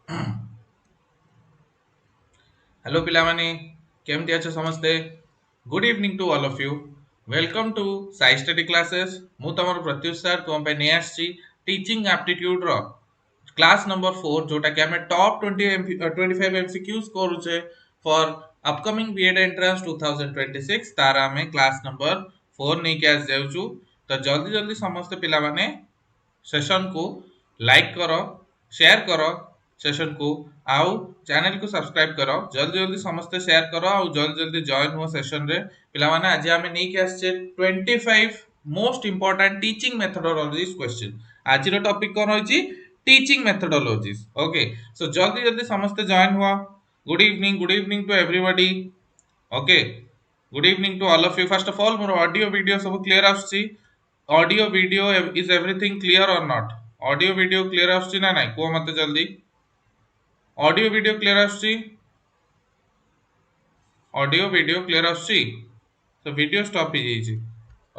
Hello पिलामाने केमती अच्छे समस्ते good evening to all of you welcome to Sai study classes मु तमर प्रत्युष सर तुम पे नै आछि टीचिंग एप्टीट्यूड रो क्लास नंबर 4 जोटा कि हमें टॉप 25 एमसीक्यूज करूचे फॉर अपकमिंग बीएड एंट्रेंस 2026 तारा हमें क्लास नंबर 4 नै के आस जाउछु तो जल्दी जल्दी समस्त पिला माने सेशन को लाइक करो शेयर करो सेशन को आउ चैनल को सब्सक्राइब करो जल्दी जल्दी समस्त शेयर करो आउ जल्दी जल्दी जॉइन हो सेशन रे पिला माने आज हमें नहीं के आछे 25 most important teaching methodologies question आज रो टॉपिक कोन होची टीचिंग मेथोडोलॉजीज ओके सो जल्दी जल्दी समस्त जॉइन हुआ good evening to everybody okay good evening to all of you first of all मोर ऑडियो वीडियो सब क्लियर आछी audio video is everything clear और नॉट ऑडियो वीडियो क्लियर आछी ना नहीं को मते जल्दी ऑडियो वीडियो क्लियर आछी ऑडियो वीडियो क्लियर आछी तो वीडियो स्टॉप ही जाई छी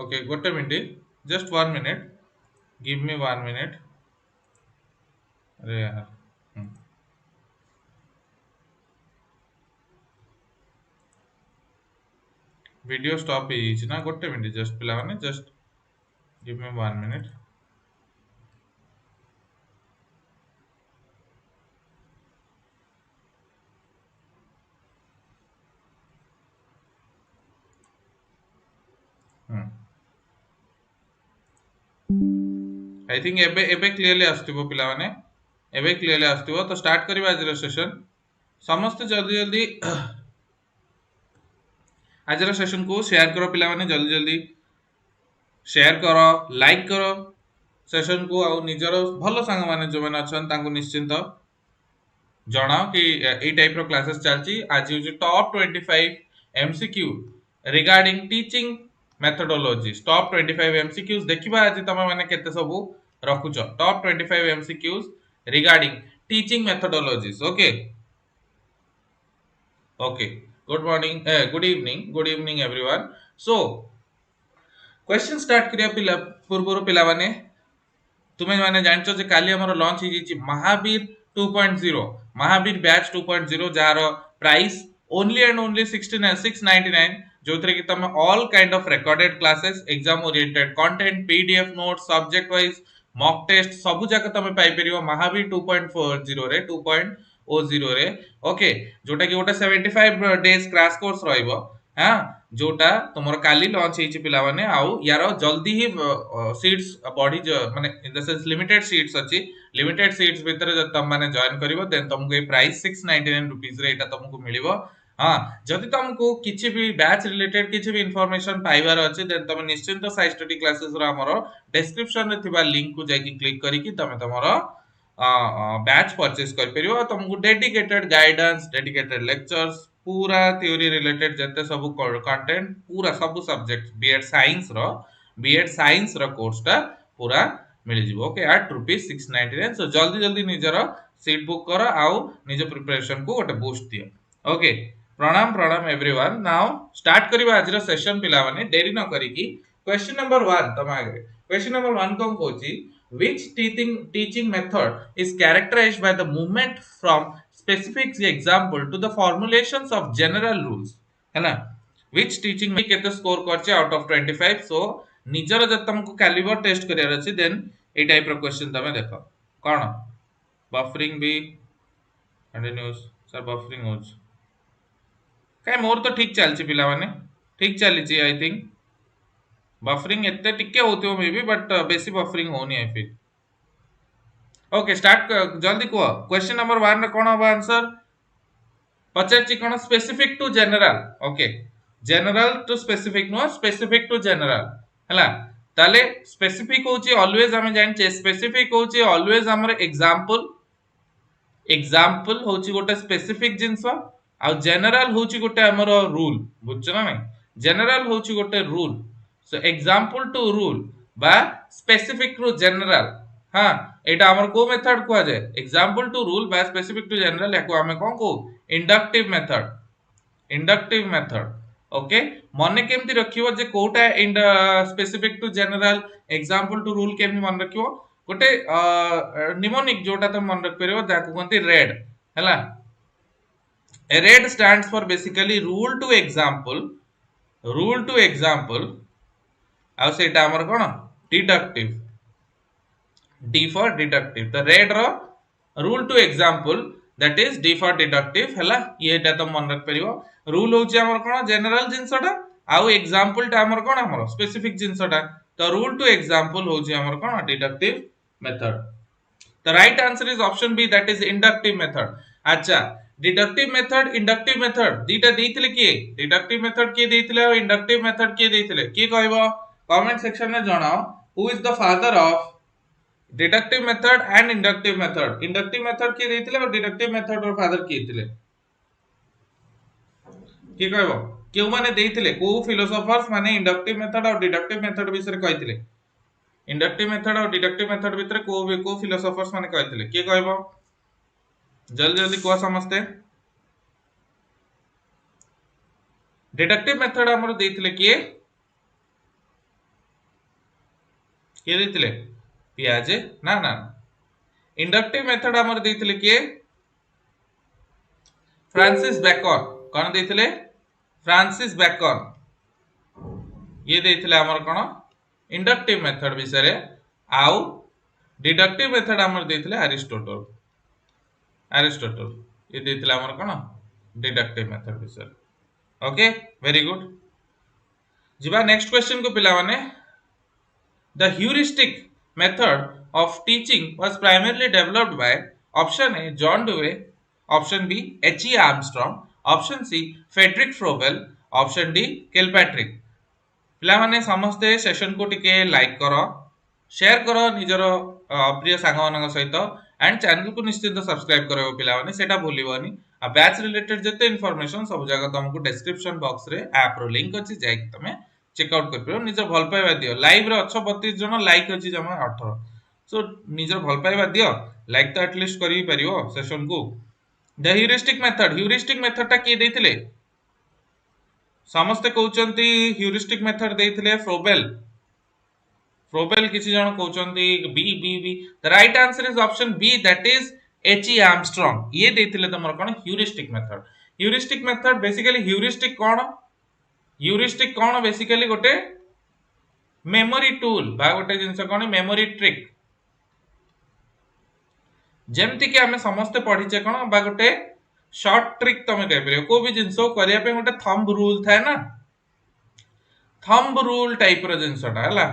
ओके गोटे minute just 1 minute give me 1 minute अरे यार वीडियो स्टॉप ही जाई छी ना गोटे मिनिट जस्ट पिला माने just give me 1 minute I think एबे एबे क्लियरली आस्तिबो पिला माने एबे क्लियरली आस्तिबो तो स्टार्ट करबा आज सेशन समस्त जल्दी जल्दी आज सेशन को शेयर करो पिला माने जल्दी जल्दी शेयर करो लाइक करो सेशन को आ निजर भलो सांग माने जो माने अछन तांको निश्चिंत जणाओ कि ए टाइप रो क्लासेस चलची आज हो top 25 MCQ regarding teaching methodologies top 25 MCQs देखिबा आज तमे माने केते सबु रखुचो top 25 MCQs regarding teaching methodologies okay okay good morning good evening everyone so question start करिया पिला पूर्व पिला माने तुमे माने जानचो जे काली हमर लॉन्च ही जी महावीर 2.0 महावीर बैच 2.0 जार प्राइस ओनली एंड ओनली 699 जो थरे कि तमे all kind of recorded classes exam oriented content PDF note subject wise mock test सब जगह तमे पाई परियो महावीर 2.40 रे 2.0 रे ओके जोटा कि गोटे 75 डेज क्रैश कोर्स रहइबो हां जोटा तुमर काली लॉन्च हेची पिला माने आउ यार जल्दी ही सीट्स बॉडी माने in the sense limited seats अछि लिमिटेड सीट्स भीतर जब तुम माने जॉइन करिवो देन तुमको ए प्राइस 699 रुपीस रे एटा तुमको मिलिवो हां जदि तुमको किछि भी बैच रिलेटेड किछि भी इंफॉर्मेशन पाइबार अछि देन तुम निश्चिंत साइ स्टडी क्लासेस रो हमरो डिस्क्रिप्शन रे थिबा लिंक को जाई क्लिक करी कि तुम तमरो बैच परचेस कर परियो तुमको डेडिकेटेड गाइडेंस डेडिकेटेड लेक्चर्स पूरा थ्योरी रिलेटेड जते सब कंटेंट पूरा सब सब्जेक्ट बीएड साइंस रो कोर्स टा पूरा मिल जिवो ओके एट रुपीस 699 सो जल्दी जल्दी निजर सीट बुक करो आउ निज प्रिपरेशन को गोटे बूस्ट दियो ओके प्रणाम एवरीवन नाउ स्टार्ट करिवा आज रो सेशन पिला माने देरी न करी की क्वेश्चन नंबर 1 तम आगे question number 1 cone Kochi which teaching method is characterized by the movement from specific example to the formulations of general rules है ना which teaching में केते स्कोर करছে आउट ऑफ 25 सो निजर जब तुमको कैलिबर टेस्ट करियर अछि देन ए टाइप रो क्वेश्चन तमे देखो कोन बफरिंग भी कंटीन्यूअस सर बफरिंग होच काय मोर तो ठीक चलछि पिला माने ठीक चली छी आई थिंक बफरिंग एते टिके होतियो मे भी बट बेसी बफरिंग होनी है फिर ओके स्टार्ट जल्दी को क्वेश्चन नंबर 1 रे कोन होबा आंसर पचाची कोन specific to general okay general to specific no specific to general हला ताले स्पेसिफिक होची ऑलवेज हमें जानचे स्पेसिफिक होची ऑलवेज हमर एग्जांपल होची गोटे स्पेसिफिक जिंस आ जनरल होची गोटे हमर रूल बुझछ ना नहीं जनरल होची गोटे rule so example to rule बा स्पेसिफिक टू जनरल हां एटा हमर को मेथड को जाय एग्जांपल टू रूल बा स्पेसिफिक टू जनरल याको हमें कोन को इंडक्टिव मेथड ओके मने केमती रखियो जे कोटा in specific to general example to rule केमती मन रखियो गोटे निमोनिक जोटा तुम मन रख परियो जाको कहते रेड हैला red stands for basically rule to example आ सेटा हमर कोन deductive D for deductive the red ro rule to example that is D for deductive hela येटा तो मन रख परियो रूल होची हमर कोन जनरल जिंसटा आउ एग्जांपल टा हमर कोन हमर स्पेसिफिक जिंसटा तो रूल टू एग्जांपल होची हमर कोन deductive method the right answer is option B that is inductive method अच्छा deductive method inductive method दीटा देइथिले की deductive method के देइथिले और inductive method के देइथिले की कहबो कमेंट सेक्शन में जणाओ who is the father of deductive method and inductive method किए देइथिले और डिडक्टिव मेथड और फादर किए थिले की कहबो केउ माने देइथिले को फिलोसोफर्स माने इंडक्टिव मेथड और डिडक्टिव मेथड विषय रे कहिथिले इंडक्टिव मेथड और डिडक्टिव मेथड भीतर को फिलोसोफर्स माने कहिथिले की कहबो जल्दी जल्दी को समझते डिडक्टिव मेथड हमर देइथिले किए देइथिले पियाजे ना ना इंडक्टिव मेथड हमर देइथिले के फ्रांसिस बेकन कोन देइथिले फ्रांसिस बेकन ये देइथिले हमर कोन इंडक्टिव मेथड विषय रे आउ डिडक्टिव मेथड हमर देइथिले एरिस्टोटल ये देइथिले हमर कोन डिडक्टिव मेथड विषय ओके वेरी गुड जिबा नेक्स्ट क्वेश्चन को पिला माने The heuristic method of teaching was primarily developed by option A John Dewey, option B H.E. Armstrong, option C Frederick Froebel, option D Kilpatrick. पिला माने समस्ते session को टिके लाइक करो शेयर करो निजर प्रिय सांग मानक सहित एंड चैनल को निश्चित सब्सक्राइब करो पिला माने सेटा भूलिबोनी आ बैच रिलेटेड जते इन्फॉर्मेशन सब जगह तुमको डिस्क्रिप्शन बॉक्स रे ऐप रो लिंक अछि जाय तमे चेकआउट कर पियो निजर भल पाइबा दियो लाइव रे 32 जन लाइक अछि जमा 18 सो निजर भल पाइबा दियो लाइक तो एटलीस्ट करी परियो सेशन को द ह्यूरिस्टिक मेथड ता की देथिले समस्त कहउचंती ह्यूरिस्टिक मेथड देथिले फ्रोबेल किसी जन कहउचंती B the right answer is option B that is H.E. Armstrong ये देथिले तमर कोन ह्यूरिस्टिक मेथड बेसिकली ह्यूरिस्टिक कोन बेसिकली गोटे मेमोरी टूल बा गोटे जिंस कोन मेमोरी ट्रिक जेमति कि हमें समस्त पढिचे कोन बा गोटे शॉर्ट ट्रिक तमे कह परियो को भी जिंसो करिया पे गोटे थंब रूल थाए ना थंब रूल टाइप रो जिंसटा हला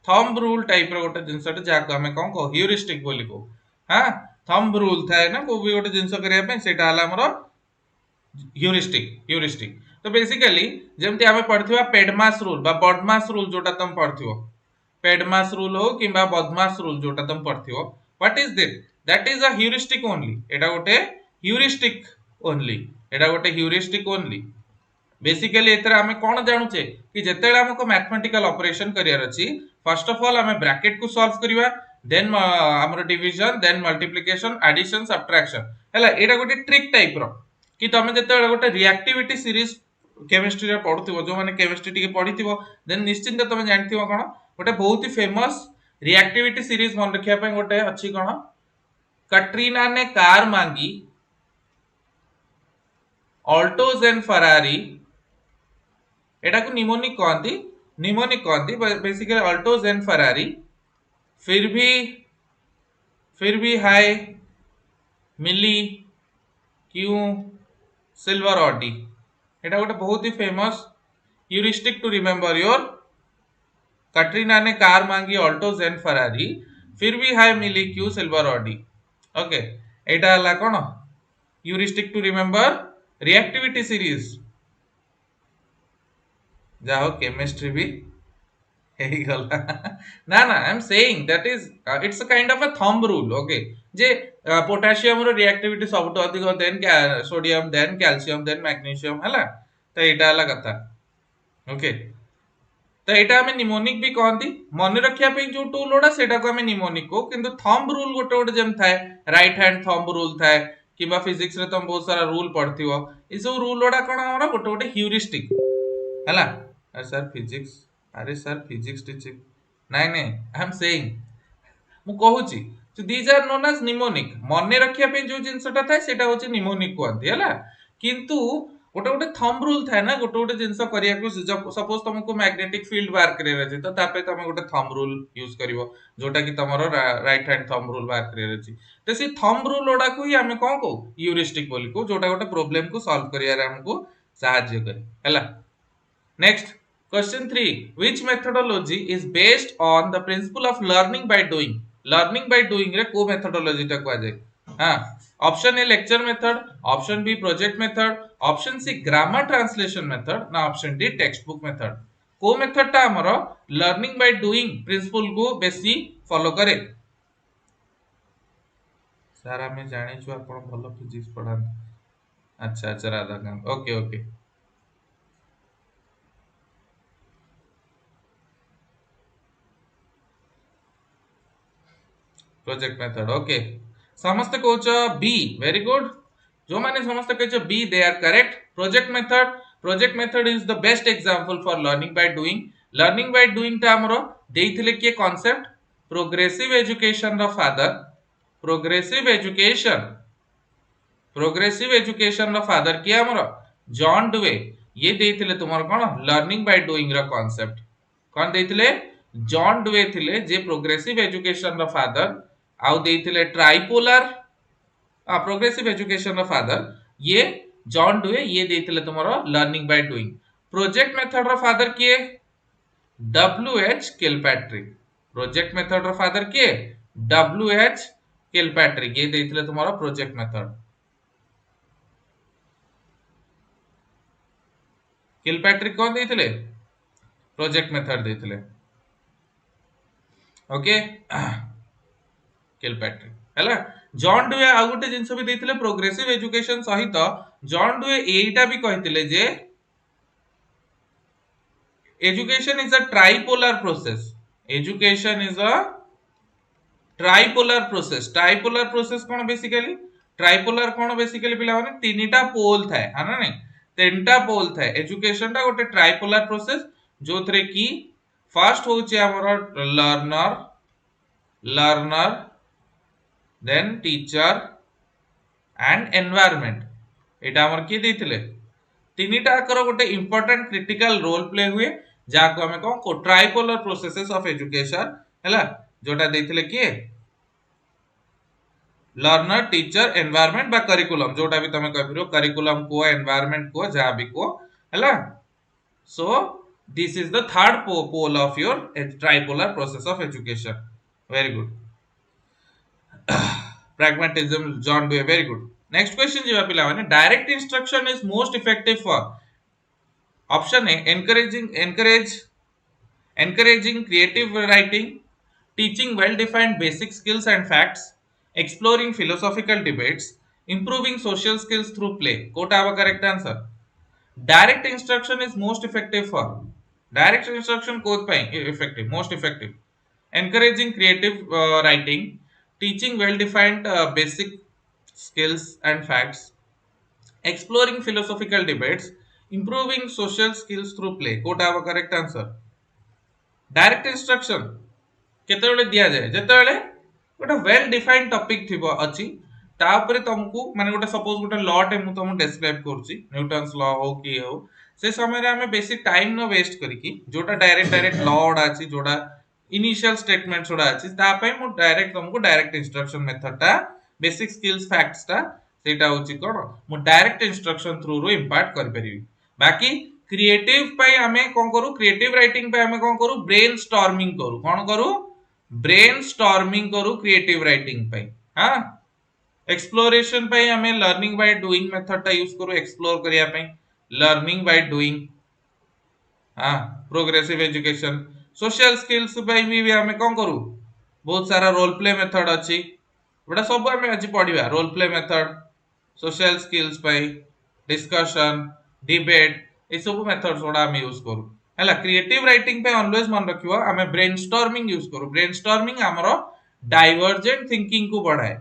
थंब रूल टाइप रो गोटे जिंसटा जाको हमें कोन को ह्यूरिस्टिक बोली को हां थंब रूल थाए ना को भी गोटे जिंसो करिया पे सेटा हला हमरो ह्यूरिस्टिक तो बेसिकली जेमति हमें पढ़थिवा पेडमास रूल बा बडमास रूल जोटा तुम पढ़थियो पेडमास रूल हो किबा बदमास रूल जोटा तुम पढ़थियो what is this that is a heuristic only एटा गोटे ह्यूरिस्टिक ओनली बेसिकली एतरा हमें कोन जानुचे कि जेतेला हमको मैथमेटिकल ऑपरेशन करियर अछि फर्स्ट ऑफ ऑल हमें ब्रैकेट को सॉल्व करिवा देन हमर division then multiplication addition subtraction हैला एटा गोटे ट्रिक टाइप रो कि तमे जेतेला गोटे रिएक्टिविटी सीरीज केमिस्ट्री रे पढुथिबो जो माने केमिस्ट्री टिके पढिथिबो देन निश्चिंत तमे जानथिबो कोन गोटे बहुत ही फेमस रिएक्टिविटी सीरीज मन रखिया पे गोटे अछि कोन कटरीना ने कार मांगी ऑल्टोज एंड फरारी एटा को निमोनिक कहंती बेसिकली ऑल्टोज एंड फरारी फिर भी हाय मिली क्यों सिल्वर ऑडी एटा गोटे बहुत ही famous heuristic to remember your Katrina ने कार मांगी ऑल्टोज एंड फरारी फिर भी हाय मिली क्यों सिल्वर ऑडी ओके एटा हला कोन heuristic to remember reactivity series जाओ केमिस्ट्री भी हेई गला ना ना I am saying that is it's a kind of a thumb rule okay जे पोटेशियम रो रिएक्टिविटी सबटो अधिक than sodium than calcium than magnesium हला तो एटा हला कथा ओके तो एटा हमें निमोनिक भी कहंती मन रखिया पे जो टूल ओडा सेटा को हमें निमोनिक को किंतु थंब रूल गोटे गोटे जेम थाए राइट हैंड थंब रूल थाए किबा फिजिक्स रे तुम बहुत सारा रूल पढ़थिवो ई सब रूल ओडा कोन हमरा गोटे गोटे ह्यूरिस्टिक हला अरे सर फिजिक्स टीचिंग नहीं आई एम सेइंग मु कहूची these are known as mnemonic मने रखिया पे जो जिंसटा थाए सेटा होची निमोनिक कहंती हैला किंतु गोटे गोटे थंब रूल थाए ना गोटे गोटे जिंस करिया को सपोज तुमको मैग्नेटिक फील्ड बाहर करियर अछि तो तापे तुम गोटे थंब रूल यूज करिवो जोटा कि तमरो राइट हैंड थंब रूल बाहर करियर अछि तो से थंब रूल ओडा को ही हमें कोन को ह्यूरिस्टिक बोली को जोटा गोटे प्रॉब्लम को सॉल्व करिया रे हमको सहायता करे हैला next question 3 which methodology is based on the principle of learning by doing रे को methodology टा को जाय हां option A lecture method option B project method option C grammar translation method ना option D text book method को method टा हमरो लर्निंग बाय डूइंग प्रिंसिपल को बेसी फॉलो करे सारा में जानि छु आपण भलो फिजिक्स पढान अच्छा अच्छा Radhakant okay okay project method okay समस्त कहउछ बी वेरी गुड जो माने समस्त कहउछ B they are correct project method is the best example for learning by doing ता हमरो देइथिले के कांसेप्ट प्रोग्रेसिव एजुकेशन रो फादर प्रोग्रेसिव एजुकेशन रो फादर के हमरो जॉन डुवे ये देइथिले तुमर कोन लर्निंग बाय डूइंग रो कांसेप्ट कोन देइथिले जॉन डुवे थिले जे प्रोग्रेसिव एजुकेशन रो फादर आउ देइथिले ट्राइपोलर प्रोग्रेसिव एजुकेशन रो फादर ये जॉन डुवे ये देइथिले तुमरो learning by doing project method रो फादर किए डब्ल्यूएच किलपैट्रिक प्रोजेक्ट मेथड रो फादर किए डब्ल्यूएच किलपैट्रिक ये देइथिले तुमरो प्रोजेक्ट मेथड किलपैट्रिक कौन देइथिले प्रोजेक्ट मेथड देइथिले ओके किलपैट्रिक हैला जॉन डुवे आ गुटे जिंस भी देइथिले प्रोग्रेसिव एजुकेशन सहित जॉन डुवे एटा भी कहिथिले जे education is a tripolar process tripolar process कोन बेसिकली पिला माने तीनटा पोल थाए हाना नै तीनटा पोल थाए एजुकेशन टा गोटे ट्राइपोलर प्रोसेस जोथरे की फर्स्ट होचे हमर learner then teacher and environment एटा हमर की देथिले तीनटा कर गोटे इंपोर्टेंट क्रिटिकल रोल प्ले हुए जाको हमें कोन को ट्राइपोलर प्रोसेसेस ऑफ एजुकेशन हैला जोटा देथिले की लर्नर टीचर एनवायरनमेंट बा करिकुलम जोटा भी तमे कहबिरो करिकुलम को एनवायरनमेंट को जहा भी को हैला सो this is the third pole of your tripolar process of education very good pragmatism John Dewey very good next question jiba pila mane direct instruction is most effective for option A encouraging creative writing teaching well defined basic skills and facts exploring philosophical debates improving social skills through play kota ava correct answer direct instruction is most effective for direct instruction code pai effective most effective encouraging creative writing teaching well defined basic skills and facts exploring philosophical debates improving social skills through play kota ava correct answer direct instruction केतेबेले दिया जाए जेतेबेले गोटे well defined topic थिबो अछि ता ऊपर तुमको माने गोटे सपोज गोटे लॉ टे मु तुम डिस्क्राइब करछि न्यूटन्स लॉ हो कि हो से समय रे हमें बेसी टाइम न वेस्ट करिकि जोटा डायरेक्ट लॉ ओडा अछि जोटा इनिशियल स्टेटमेंट्स ओडा अछि ता पय मु डायरेक्ट तुमको डायरेक्ट इंस्ट्रक्शन मेथड टा बेसिक स्किल्स फैक्ट्स टा सेटा होछि कोन मु डायरेक्ट इंस्ट्रक्शन थ्रू रो इंपार्ट कर परिबी बाकी क्रिएटिव पय हमें कोन करू क्रिएटिव राइटिंग पय हमें कोन करू ब्रेनस्टॉर्मिंग करू कोन करू ब्रेनस्टॉर्मिंग करू क्रिएटिव राइटिंग पय हां एक्सप्लोरेशन पय हमें लर्निंग बाय डूइंग मेथड टा यूज करू एक्सप्लोर करिया पय लर्निंग बाय डूइंग हां प्रोग्रेसिव एजुकेशन सोशल स्किल्स पय भी हमें कोन करू बहुत सारा रोल प्ले मेथड अछि बडा सब हमें आज पढिबा role play method social skills पय डिस्कशन डिबेट ए सब मेथड्स ओडा हम यूज करू हला क्रिएटिव राइटिंग पे ऑलवेज मन रखियो हमें ब्रेनस्टॉर्मिंग यूज करू ब्रेनस्टॉर्मिंग हमरो डाइवर्जेंट थिंकिंग को बढ़ाए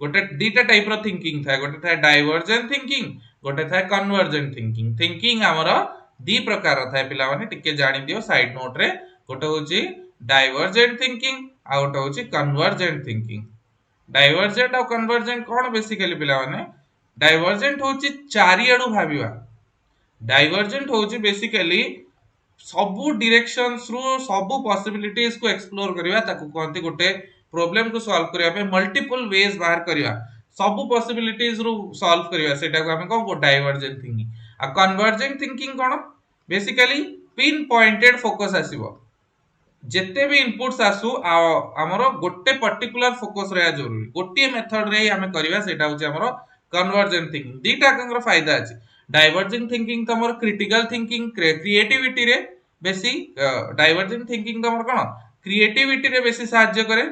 गोटे दीटा टाइप रो थिंकिंग था गोटे था डाइवर्जेंट थिंकिंग गोटे था कन्वर्जेंट थिंकिंग हमरो दी प्रकार था पिला माने टिके जानि दियो साइड नोट रे गोटे होची डाइवर्जेंट थिंकिंग आ गोटे होची कन्वर्जेंट थिंकिंग। डाइवर्जेंट और कन्वर्जेंट कौन बेसिकली पिला माने डाइवर्जेंट होची चारिआडू भाबिबा। डाइवर्जेंट होची बेसिकली सबू डायरेक्शंस रु सबू पॉसिबिलिटीज को एक्सप्लोर करिया ताकू कहते गोटे प्रॉब्लम को सॉल्व करिया पे मल्टीपल वेज बाहर करिया सबू पॉसिबिलिटीज रु सॉल्व करिया सेटा को हमें को डाइवर्जेंट थिंकिंग। आ कन्वर्जेंट थिंकिंग कौन बेसिकली पिन पॉइंटेड फोकस आसीबो जेते भी इनपुट्स आसु हमरो गोटे पर्टिकुलर फोकस रहया जरूरी गोटे मेथड रे हमें करबा सेटा होची हमरो कन्वर्जेंट थिंकिंग। दीटा कंगर फायदा अछि डाइवर्जेंट थिंकिंग तो हमरो क्रिटिकल थिंकिंग क्रिएटिविटी रे बेसी डाइवर्जेंट थिंकिंग तो हमरो कोन क्रिएटिविटी रे बेसी सहायता करे।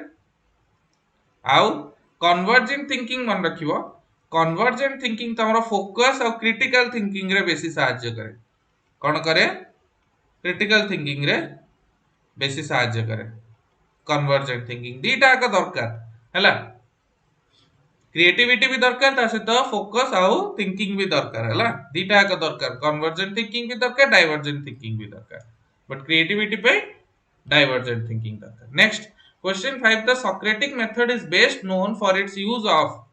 आउ कन्वर्जेंट थिंकिंग मन रखिबो कन्वर्जेंट थिंकिंग तो हमरो फोकस और क्रिटिकल थिंकिंग रे बेसी सहायता करे कोन करे क्रिटिकल थिंकिंग रे बेसी सहायता करे कन्वर्जेंट थिंकिंग दीटा का दरकार हैला क्रिएटिविटी भी दरकार ता सहित फोकस आउ थिंकिंग भी दरकार हैला दीटा का दरकार कन्वर्जेंट थिंकिंग भी दरकार डाइवर्जेंट थिंकिंग भी दरकार बट क्रिएटिविटी पे डाइवर्जेंट थिंकिंग दरकार। Next question 5 the Socratic method is best known for its use of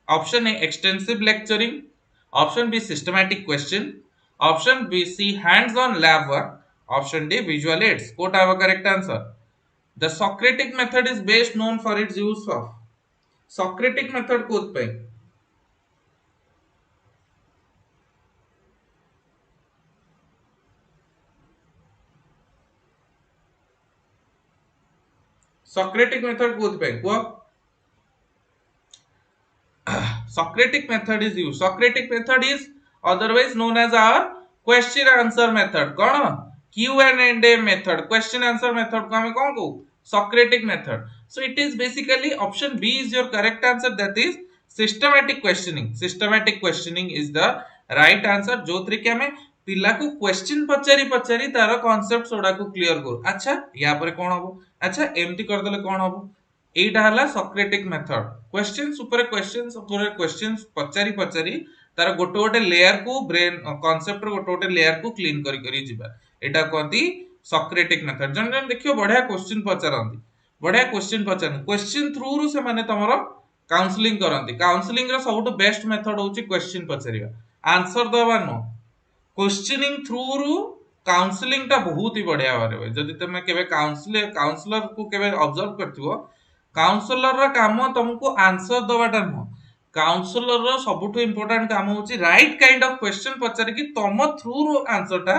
option A extensive lecturing option B systematic question option B C hands on lab work option D visual aids quote have a correct answer the Socratic method is best known for its use of Socratic method कोथ पे Socratic method कोथ पे को Socratic method is used Socratic method is otherwise known as our question answer method कौन Q&A method question answer method को हमें कौन कहू Socratic method so it is basically option B is your correct answer that is systematic questioning is the right answer जो तरीके हमें पिला को क्वेश्चन पचारी पचारी तार कांसेप्ट सोडा को क्लियर करू अच्छा या पर कोन हबो अच्छा एमटी कर देले कोन हबो एटा हला सॉक्रेटिक मेथड क्वेश्चंस ऊपर क्वेश्चंस पचारी पचारी तार गोटे गोटे लेयर को ब्रेन कांसेप्ट रो गोटे गोटे लेयर को क्लीन करी करी जिबा एटा कहती सॉक्रेटिक मेथड जन जन देखियो बढ़िया क्वेश्चन पचारंती बढ़िया क्वेश्चन पचारन क्वेश्चन थ्रू रु से माने तमरो काउंसलिंग करंती काउंसलिंग रो सबटु बेस्ट मेथड होची क्वेश्चन पचारिबा आंसर दबा नो क्वेश्चनिंग थ्रू रु काउंसलिंग टा बहुत ही बढ़िया बारे जदि तमे केबे काउंसलर को केबे ऑब्जर्व करथिबो काउंसलर रा काम तुमको आंसर दबाटा न काउंसलर रा सबटु इंपोर्टेंट काम होची राइट काइंड ऑफ क्वेश्चन पचारि कि तम थ्रू रु आंसर टा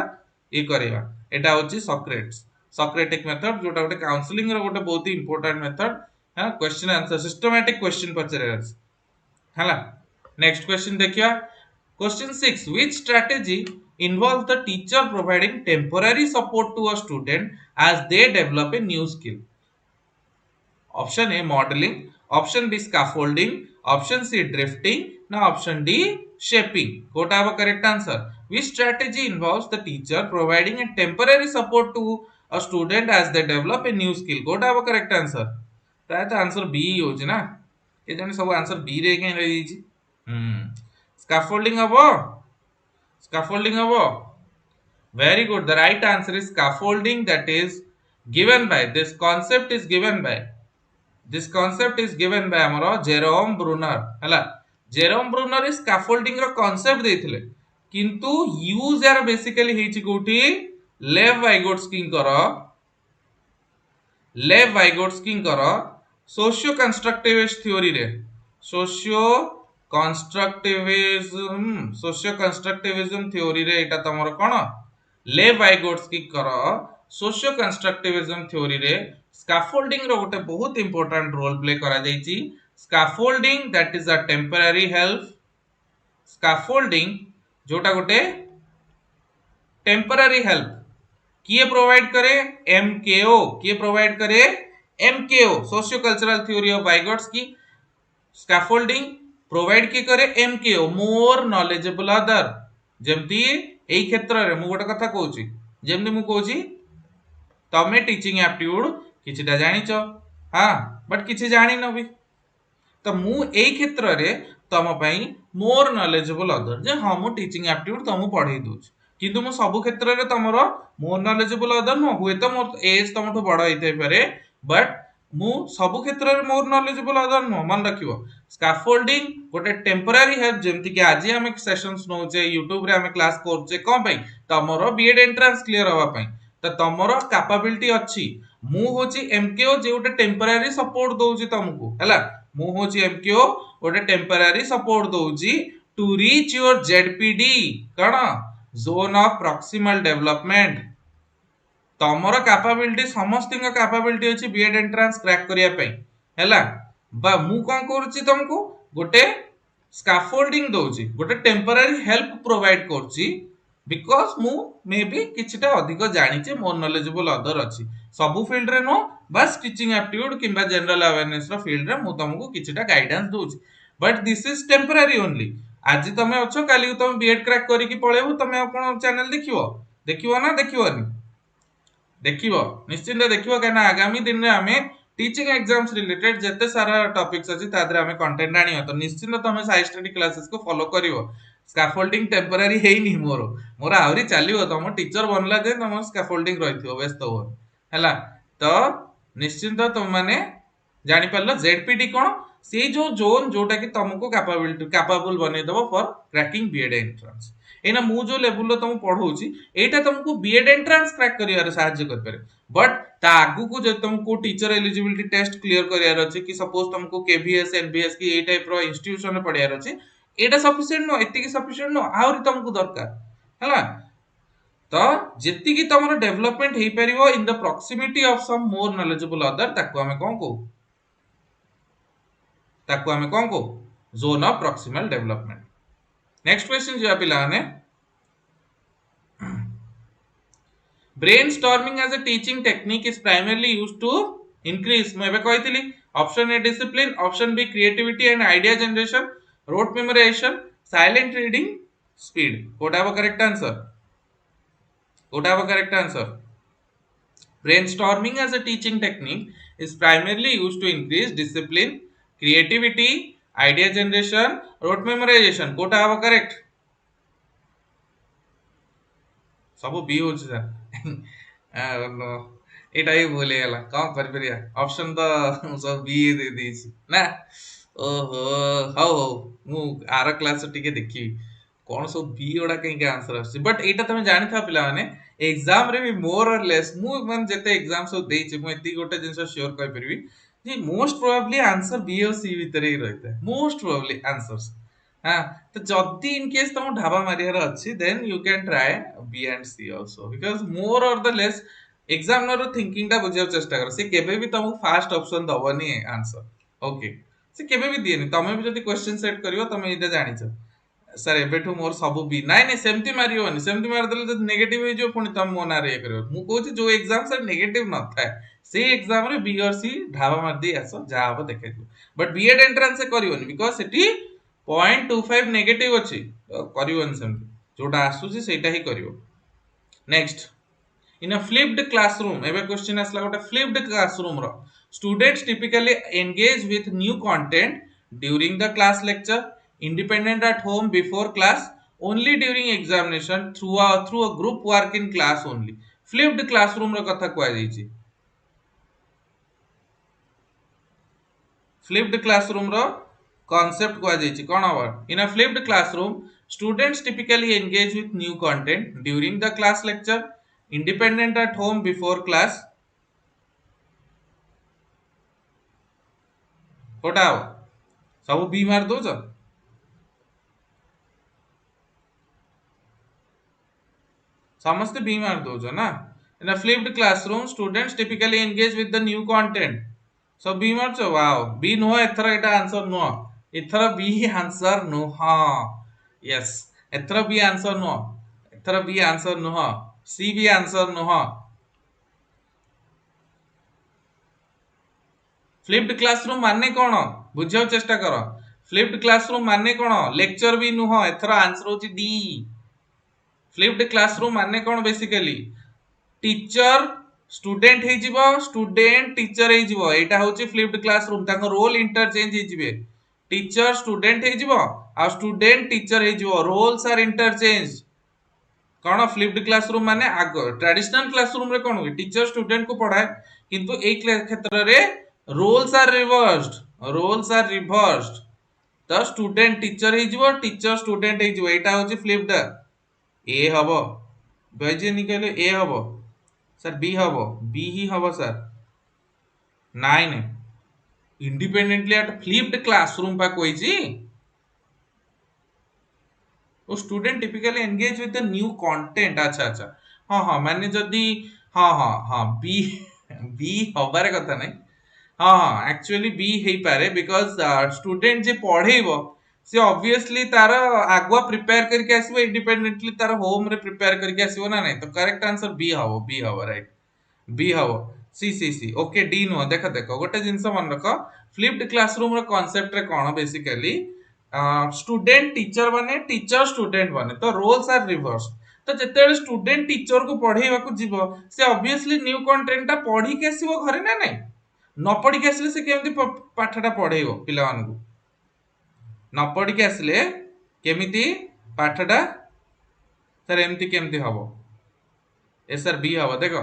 ए करेबा एटा होची सॉक्रेटिक मेथड जोटा गोटे काउंसलिंग रो गोटे बहुत ही इंपोर्टेंट मेथड है क्वेश्चन आंसर सिस्टमैटिक क्वेश्चन पचारे हला। नेक्स्ट क्वेश्चन देखिया question 6 which strategy involves the teacher providing temporary support to a student as they develop a new skill option A modeling option B scaffolding option C drifting now option D shaping what have a correct answer which strategy involves the teacher providing a temporary support to a student as they develop a new skill what have a correct answer तो answer B होची ना के जने सब answer B रे के रही छी स्कैफोल्डिंग हबो very good the right answer is scaffolding that is given by this concept is given by हमरो जेरोम ब्रूनर हला जेरोम ब्रूनर इस स्कैफोल्डिंग रो कांसेप्ट देथिले किंतु यूज यार बेसिकली हेची कोठी लेव वाइगोट्स्की करो सोशियो कंस्ट्रक्टिविस्ट थ्योरी रे सोशियो कंस्ट्रक्टिविज्म थ्योरी रे एटा तमरो कोन लेव वाइगोट्स्की करो सोशियो कंस्ट्रक्टिविज्म थ्योरी रे स्कैफोल्डिंग रो गोटे बहुत इंपोर्टेंट रोल प्ले करा जाईची scaffolding that is a temporary help scaffolding जोटा गोटे टेम्पररी हेल्प किए प्रोवाइड करे एमकेओ किए प्रोवाइड करे एमकेओ socio cultural theory of Vygotsky scaffolding provide की करे एमकेओ मोर नॉलेजेबल अदर जेमती एई क्षेत्र रे मु गोटे कथा कहूची जेमती मु कहूची तमे टीचिंग एप्टीट्यूड किछिटा जानिचो हां बट किछि जानि न भी तो मु एई क्षेत्र रे तम पई मोर नॉलेजेबल अदर जे हां मु टीचिंग एप्टीट्यूड तमु पढाई दोछ किंतु मु सब क्षेत्र रे तमरो मोर नॉलेजेबल अदर नो हुए तो मोर एज तमठो बड़ होइते पारे बट मु सब क्षेत्र रे मोर नॉलेजेबल अदर नो मन रखिबो स्कैफोल्डिंग गोटे टेम्पररी हेल्प जेमति कि आज हम सेशंस नोचे YouTube रे हम क्लास करचे कोन पई तमरो बीएड एंट्रेंस क्लियर हवा पई त तमरो कैपेबिलिटी अछि मु होची एमकेओ जे गोटे टेम्पररी सपोर्ट दोउची तुमको हैला मु होची एमकेओ गोटे टेम्पररी सपोर्ट दोउची टू रीच योर जेडपीडी कण जोन ऑफ प्रॉक्सिमल डेवलपमेंट तमरो कैपेबिलिटी समस्त कैपेबिलिटी अछि बीएड एंट्रेंस क्रैक करिया पई हैला बा मु कोन करूची तुमको गोटे स्कैफोल्डिंग दोउची गोटे टेम्पररी हेल्प प्रोवाइड करची बिकॉज मु मे बी किछटा अधिक जानिचे मोर नॉलेजेबल अदर अछि सब फील्ड रे नो बस टीचिंग एप्टीट्यूड किबा जनरल अवेयरनेस रो फील्ड रे मु तुमको किछटा गाइडेंस दोउची but this is temporary only आज तमे अछो काली तुम बीएड क्रैक करिकि पळेबो तमे अपन चैनल देखिवो देखिवो ना देखिवोनी देखिवो निश्चिंत देखिवो काना आगामी दिन रे हमें टीचिंग एग्जाम्स रिलेटेड जते सारा टॉपिक्स अछि तादरे हमें कंटेंट आनियो तो निश्चिंत तमे साइ स्टडी क्लासेस को फॉलो करिवो स्कैफोल्डिंग टेम्पररी हेइनी मोर आवरी चलिवो तम टीचर बनला जे तम स्कैफोल्डिंग रहिथिवो व्यस्त हो हैला तो निश्चिंत तुम माने जानि परलो जेडपीडी कोन से जो जोन जोटा कि तुमको कैपेबिलिटी कैपेबल बनै दबो फॉर क्रैकिंग बीएड एंट्रेंस एना मु जो लेवल लो तुम पढौची एटा तुमको बीएड एंट्रेंस क्रैक करियार सहाय्य कर पारे बट ता आगु को जे तुमको टीचर एलिजिबिलिटी टेस्ट क्लियर करियार अछि कि सपोज तुमको केवीएस एनबीएस की ए टाइप रो इंस्टीट्यूशन में पढियार अछि एटा सफिशिएंट नो एति की सफिशिएंट नो आउरी तुमको दरकार हैला तो जेति की तमरो डेवलपमेंट हे परिवो in the proximity of some more knowledgeable other ताको हमें कोन को ताको हमें कोन को zone of proximal development next question जो पिला ने brainstorming as a teaching technique is primarily used to increase मैं कहती option A discipline option B creativity and idea generation rote memorization silent reading speed कोटा वो करेक्ट आंसर कोटा वो correct answer brainstorming as a teaching technique is primarily used to increase discipline creativity idea generation rote memorization कोटा वो correct सब B हो एटा ही बोले गला कौन कर परिया ऑप्शन तो सब बी दे देछि ना ओहो हाउ मु आर क्लास टिके देखि कोन सब बी ओडा कहीं के आंसर आछि बट एटा तमे जानि था पिला माने एग्जाम रे भी मोर और लेस मु मन जते एग्जाम सब देछि मु एति गोटे जिंस श्योर कहि परबी जे मोस्ट प्रोबेबली आंसर बी और सी भीतर ही रहता है मोस्ट प्रोबेबली आंसर्स हाँ तो जदि इन केस तुम ढाबा मारियार अच्छी then you can try B and C also because more or the less examiner thinking टा बुझिया चेष्टा कर से केबे भी तुमको फास्ट ऑप्शन दबनी आंसर ओके से केबे भी दिएनी तमे भी जदि क्वेश्चन सेट करियो तमे इटा जानिछ सर एबेठू मोर सब बी नाइ नाइ सेमति मारियोनी सेमति मार देले जदि नेगेटिव हो जो पुनी तम मोना रे करियो मु कहूची जो एग्जाम सर नेगेटिव न थाए से एग्जाम रे बी और सी ढाबा मार दे आसो जा हो देखे बट बीएड एंट्रेंस से करियोनी बिकॉज़ सेठी 0.25 नेगेटिव अछि करियोन सेमति जोटा आसुची सेटा ही करियो next in a flipped classroom एबे क्वेश्चन असला गोटे फ्लिप्ड क्लासरूम रो students typically engage with new content during the class lecture independent at home before class only during examination through a group work in class only flipped classroom रो कथा कोआ जाईची flipped classroom रो concept कोआ जाईची कोन हबा in a flipped classroom students typically engage with new content during the class lecture independent at home before class कोटाओ सब B मार दोछ समस्त B मार दोजो ना in a flipped classroom students typically engage with the new content so B मार छो wow B no either एटा answer no either B answer no हां yes either B answer no either B answer no C B answer no flipped classroom माने कोन बुझियो चेष्टा करो flipped classroom माने कोन लेक्चर भी नो एथर आंसर होची डी फ्लिप्ड क्लासरूम माने कोन बेसिकली टीचर स्टूडेंट हे जिवो स्टूडेंट टीचर हे जिवो एटा होची फ्लिप्ड क्लासरूम ताको रोल इंटरचेंज हे जिवे टीचर स्टूडेंट हे जिवो आ स्टूडेंट टीचर हे जिवो रोल्स आर इंटरचेंज कौन फ्लिप्ड क्लासरूम माने आग ट्रेडिशनल क्लासरूम रे कौन हुए टीचर स्टूडेंट को पढ़ाए किंतु ए क्षेत्र रे रोल्स आर रिवर्स्ड तो स्टूडेंट टीचर हे जिवो टीचर स्टूडेंट हे जिवो एटा होची फ्लिप्ड ए हबो बजे कहले ए हबो सर बी हबो बी ही हबो sir nine independently at flipped classroom पा कोइजी वो student typically engage with the new content अच्छा अच्छा हाँ हाँ माने जदी हाँ हाँ हाँ बी बी हबार कथा नहीं हाँ हाँ एक्चुअली बी हे पारे बिकॉज स्टूडेंट जे पढ़ेइबो से ऑब्वियसली तार आगुआ प्रिपेयर करके आसीबो इंडिपेंडेंटली तार होम रे प्रिपेयर करके आसीबो ना नहीं तो करेक्ट आंसर बी हबो राइट बी हबो सी ओके डी नुह देख देख गोटे जिनस मन रख फ्लिप्ड क्लासरूम रो कांसेप्ट रे कोन बेसिकली स्टूडेंट टीचर बने टीचर स्टूडेंट बने तो रोल्स आर रिवर्स तो जेतेबेले स्टूडेंट टीचर को पढ़ेइबा को जीवो से ऑब्वियसली न्यू कंटेंट पढ़ी के आसीबो घरे ना नहीं न पढ़ी के आसले से केमती पाठटा पढ़ेइबो पिला मानकु न पढ़ी के आसले केमिति पाठटा सर एमती केमती हबो ए सर बी हबो देखो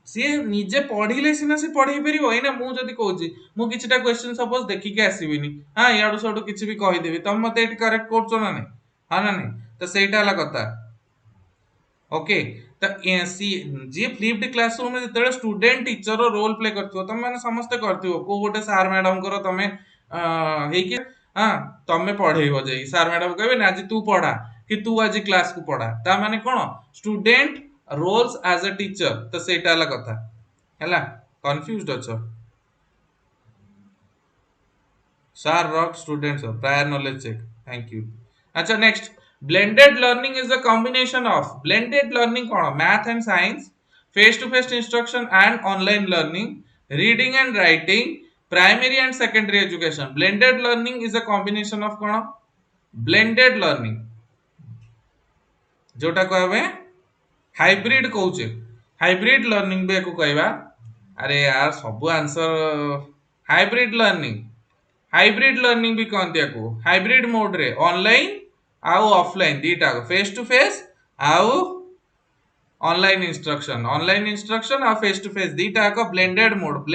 सी निजे पढ़िले सिना से पढ़ेइ परिबो एना मु जदी कहूची मु किछटा क्वेश्चन सपोज देखि के आसीबिनी हां याडू सडू किछि भी कहि देबी तम मते एटी करेक्ट करछो ना नहीं हां ना नहीं तो सेटा हला कथा ओके तो सी जे फ्लिप्ड क्लासरूम में जते स्टूडेंट टीचर रो रोल प्ले करथिबो तम माने समस्त करथिबो को गोटे सर मैडम करो तमे हे कि हां तमे पढ़ेइबो जेई सर मैडम कहबे ना आज तू पढ़ा कि तू आज क्लास को पढ़ा ता माने कोन student roles as a teacher तो सेटा हला कथा हला कंफ्यूज्ड अछो sir rock students prior knowledge check thank you acha next blended learning is a combination of blended learning kono math and science face to face instruction and online learning reading and writing primary and secondary education blended learning is a combination of kono blended learning जोटा कहबे hybrid कहूचे hybrid learning बे को कहबा अरे यार सब answer hybrid learning hybrid learning भी कहते को हाइब्रिड मोड रे ऑनलाइन आउ ऑफलाइन दीटा फेस टू फेस आउ ऑनलाइन इंस्ट्रक्शन आ फेस टू फेस दीटा को ब्लेंडेड मोड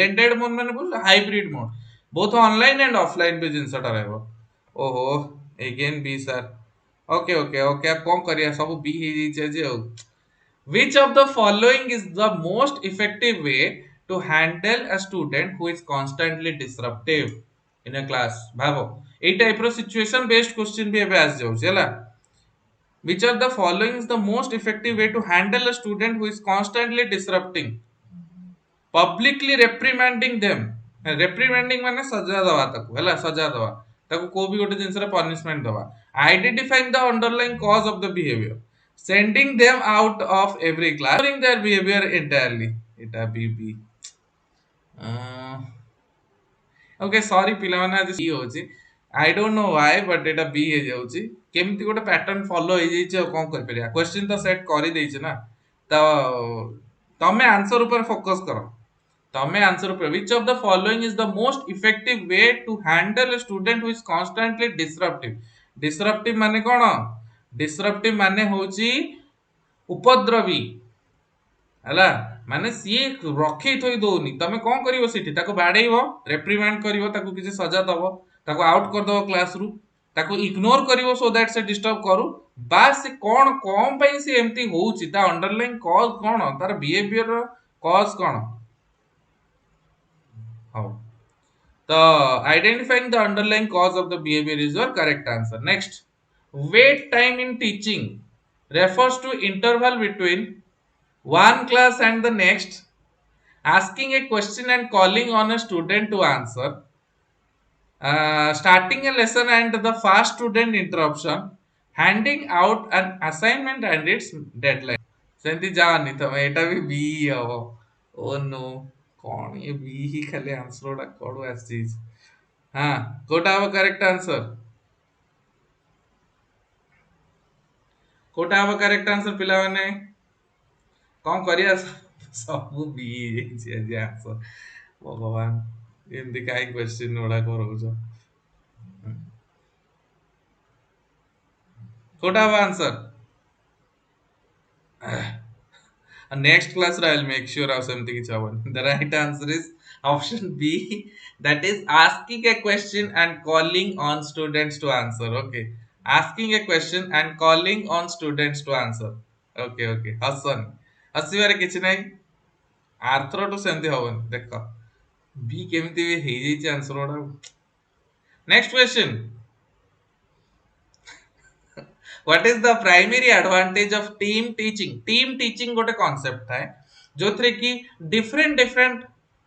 माने बोल hybrid mode both online and offline भी जिंसटा रहबो ओहो again B sir okay okay okay अब कौन करिया सब बी ही जे जे which of the following is the most effective way to handle a student who is constantly disruptive in a class भावो ए टाइप रो सिचुएशन बेस्ड क्वेश्चन भी एबे आस जाउ छला which of the following is the most effective way to handle a student who is constantly disrupting publicly reprimanding them reprimanding माने सजा दवा ताकू हला सजा दवा ताकू को भी गोटे जिंस रे पनिशमेंट दवा identifying the underlying cause of the behavior sending them out of every class ignoring their behavior entirely eta bb okay sorry पिला माने आज सी होची I don't know why but Etah B हे जाउची केमती गोटे पैटर्न फॉलो हे जाई छ कोन कर परिया क्वेश्चन तो सेट करि देई छ ना तो तमे आंसर ऊपर फोकस करो तमे आंसर ऊपर which of the following is the most effective way to handle a student who is constantly disruptive disruptive माने कोन डिसरप्टिव माने होची उपद्रवी हला माने सी रखी थोई दोनी तमे कोन करिवो सिटी ताको बाडेइबो रेप्रिमांड करिवो ताको किछि सजा दबो ताको आउट कर दबो क्लास रु ताको इग्नोर करिवो सो दैट से डिस्टर्ब करू बा से कोन कोन पई से एम्ति होउची ता अंडरलाइन कॉज कोन तार बिहेवियर कॉज कोन हाउ तो identifying the underline cause of the behaviour is your correct answer next wait time in teaching refers to interval between one class and the next asking a question and calling on a student to answer starting a lesson and the fast student interruption handing out an assignment and its deadline सेंती जानी तो एटा भी B हो oh no कौन ये B ही खाली answer Voda कोडो आसीज हां कोटा हबो correct answer पिला माने कौन करिया सब बी जे जे आंसर भगवान एमती काई क्वेश्चन ओडा करूछ कोटा हबो answer Next class I'll make sure of something. The right answer is option B. That is asking a question and calling on students to answer. Okay, asking a question and calling on students to answer. Okay, okay. Hasan, हसिबारे किछि नाही Arthur to सेमती हवन देख B केमिति भी हे जाई answer ओडा. Next question. What is the primary advantage of team teaching? Team teaching गोटे concept थाए जो थरे कि different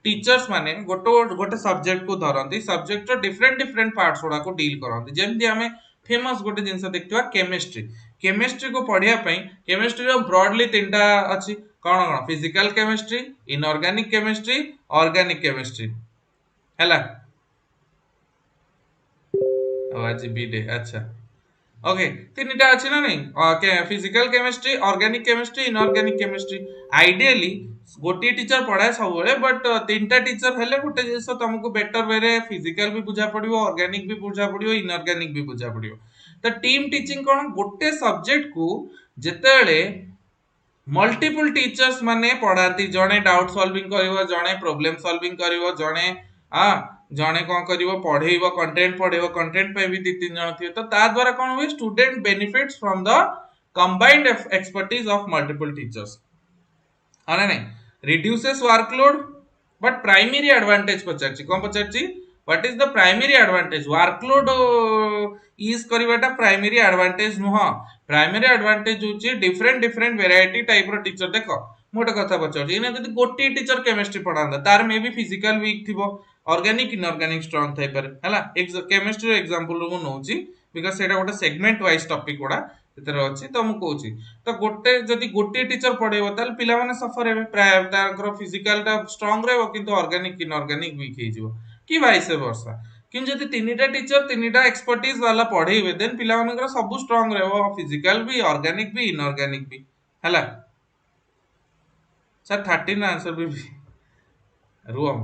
टीचर्स माने गोटे सब्जेक्ट को धरती सब्जेक्ट रो different पार्ट्स गुडा को डील करती जेमती आमे फेमस गोटे जिनस देखिवा केमिस्ट्री. केमिस्ट्री को पढ़िया पई केमिस्ट्री रो ब्रॉडली तीनटा अछि कोन कोन physical chemistry, inorganic chemistry, organic chemistry हैला. आज बी डे अच्छा ओके तीनटा अच्छी ना नहीं physical chemistry, organic chemistry, inorganic chemistry. Ideally गोटे टीचर पढ़ाए सब बट तीनटा टीचर हेले गोटे जिस तुमको बेटर वे रे फिजिकल भी बुझा पड़ो, ऑर्गेनिक भी बुझा पड़ो, इनऑर्गेनिक भी बुझा पड़ो. तो टीम टीचिंग कौन गोटे सब्जेक्ट को जेतेबेले मल्टीपल टीचर्स माने पढ़ाती जड़े डाउट सॉल्विंग करिवो, जड़े प्रॉब्लम सॉल्विंग करिवो, जड़े जड़े कौन करिवो पढ़ेइबो कंटेंट पे भी दी तीन जण थिए तो ता द्वारा कौन हुए student benefits from the combined expertise of multiple teachers. है नहीं reduces workload but primary advantage पचारची कौन पचारची what is the primary advantage workload is करवाटा प्राइमरी एडवांटेज नुह. प्राइमरी एडवांटेज होची डिफरेंट वेराइटी टाइप रो टीचर देखो मोटे कथा पचारची इना जदी गोटी टीचर केमिस्ट्री पढ़ांदा तार मे भी फिजिकल वीक थिबो, ऑर्गेनिक इनऑर्गेनिक स्ट्रांग थाई पारे हला. केमिस्ट्री रो एग्जांपल मु नउची बिकॉज़ सेटा गोटे सेगमेंट वाइज टॉपिक गुडा तेरे अछि तो मु कहूची तो गोटे जदी गोटे टीचर पढ़ेबो ताल पिला माने सफर हेबे प्राय ताकर फिजिकल टा स्ट्रांग रहबो किंतु ऑर्गेनिक इनऑर्गेनिक वीक हे जिवो कि वाइस वर्षा. किंतु जदी तीनटा टीचर तीनटा एक्सपर्टीज वाला पढ़ेइबे देन पिला मानकर सब स्ट्रांग रहबो फिजिकल भी, ऑर्गेनिक भी, इनऑर्गेनिक भी हला. सर 13 आंसर भी room.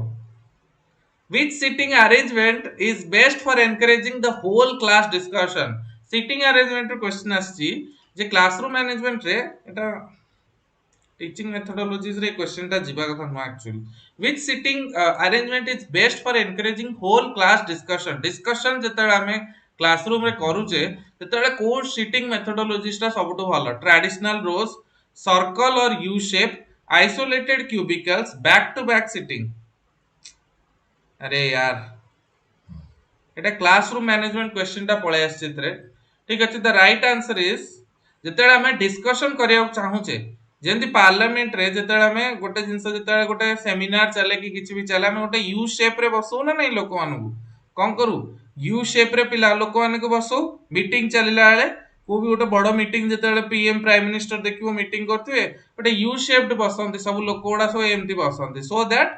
Which sitting arrangement is best for encouraging the whole class discussion? Sitting arrangement question आछि जे क्लासरूम मैनेजमेंट रे एटा टीचिंग मेथोडोलॉजीज रे क्वेश्चन ता जीवा कथा no actually. Which sitting arrangement is best for encouraging whole class discussion? Discussion जेतळे आमे classroom रे करूचे तेतळे को सिटिंग मेथोडोलॉजीज ता सबटो भलो traditional rows, circle or U shape, isolated cubicles, back to back sitting. अरे यार एटा क्लासरूम मैनेजमेंट क्वेश्चन टा पळे आछे तरे ठीक अछि. द राइट आंसर इज जेतेळे हमें डिस्कशन करिया चाहूचे जेंति पार्लियामेंट रे जेतेळे हमें गोटे जिंस जेतेळे गोटे सेमिनार चले कि किछि भी चले हमें गोटे यू शेप रे बसो ना नहीं लोक मानू कोन करू यू शेप रे पिला लोक माने को बसो मीटिंग चलिला बेले को भी गोटे बड़ मीटिंग जेतेळे पीएम प्राइम मिनिस्टर देखिबो मीटिंग करथुए गोटे यू शेप्ड बसंती सब लोक गोडा सब एम्ति बसंती सो दैट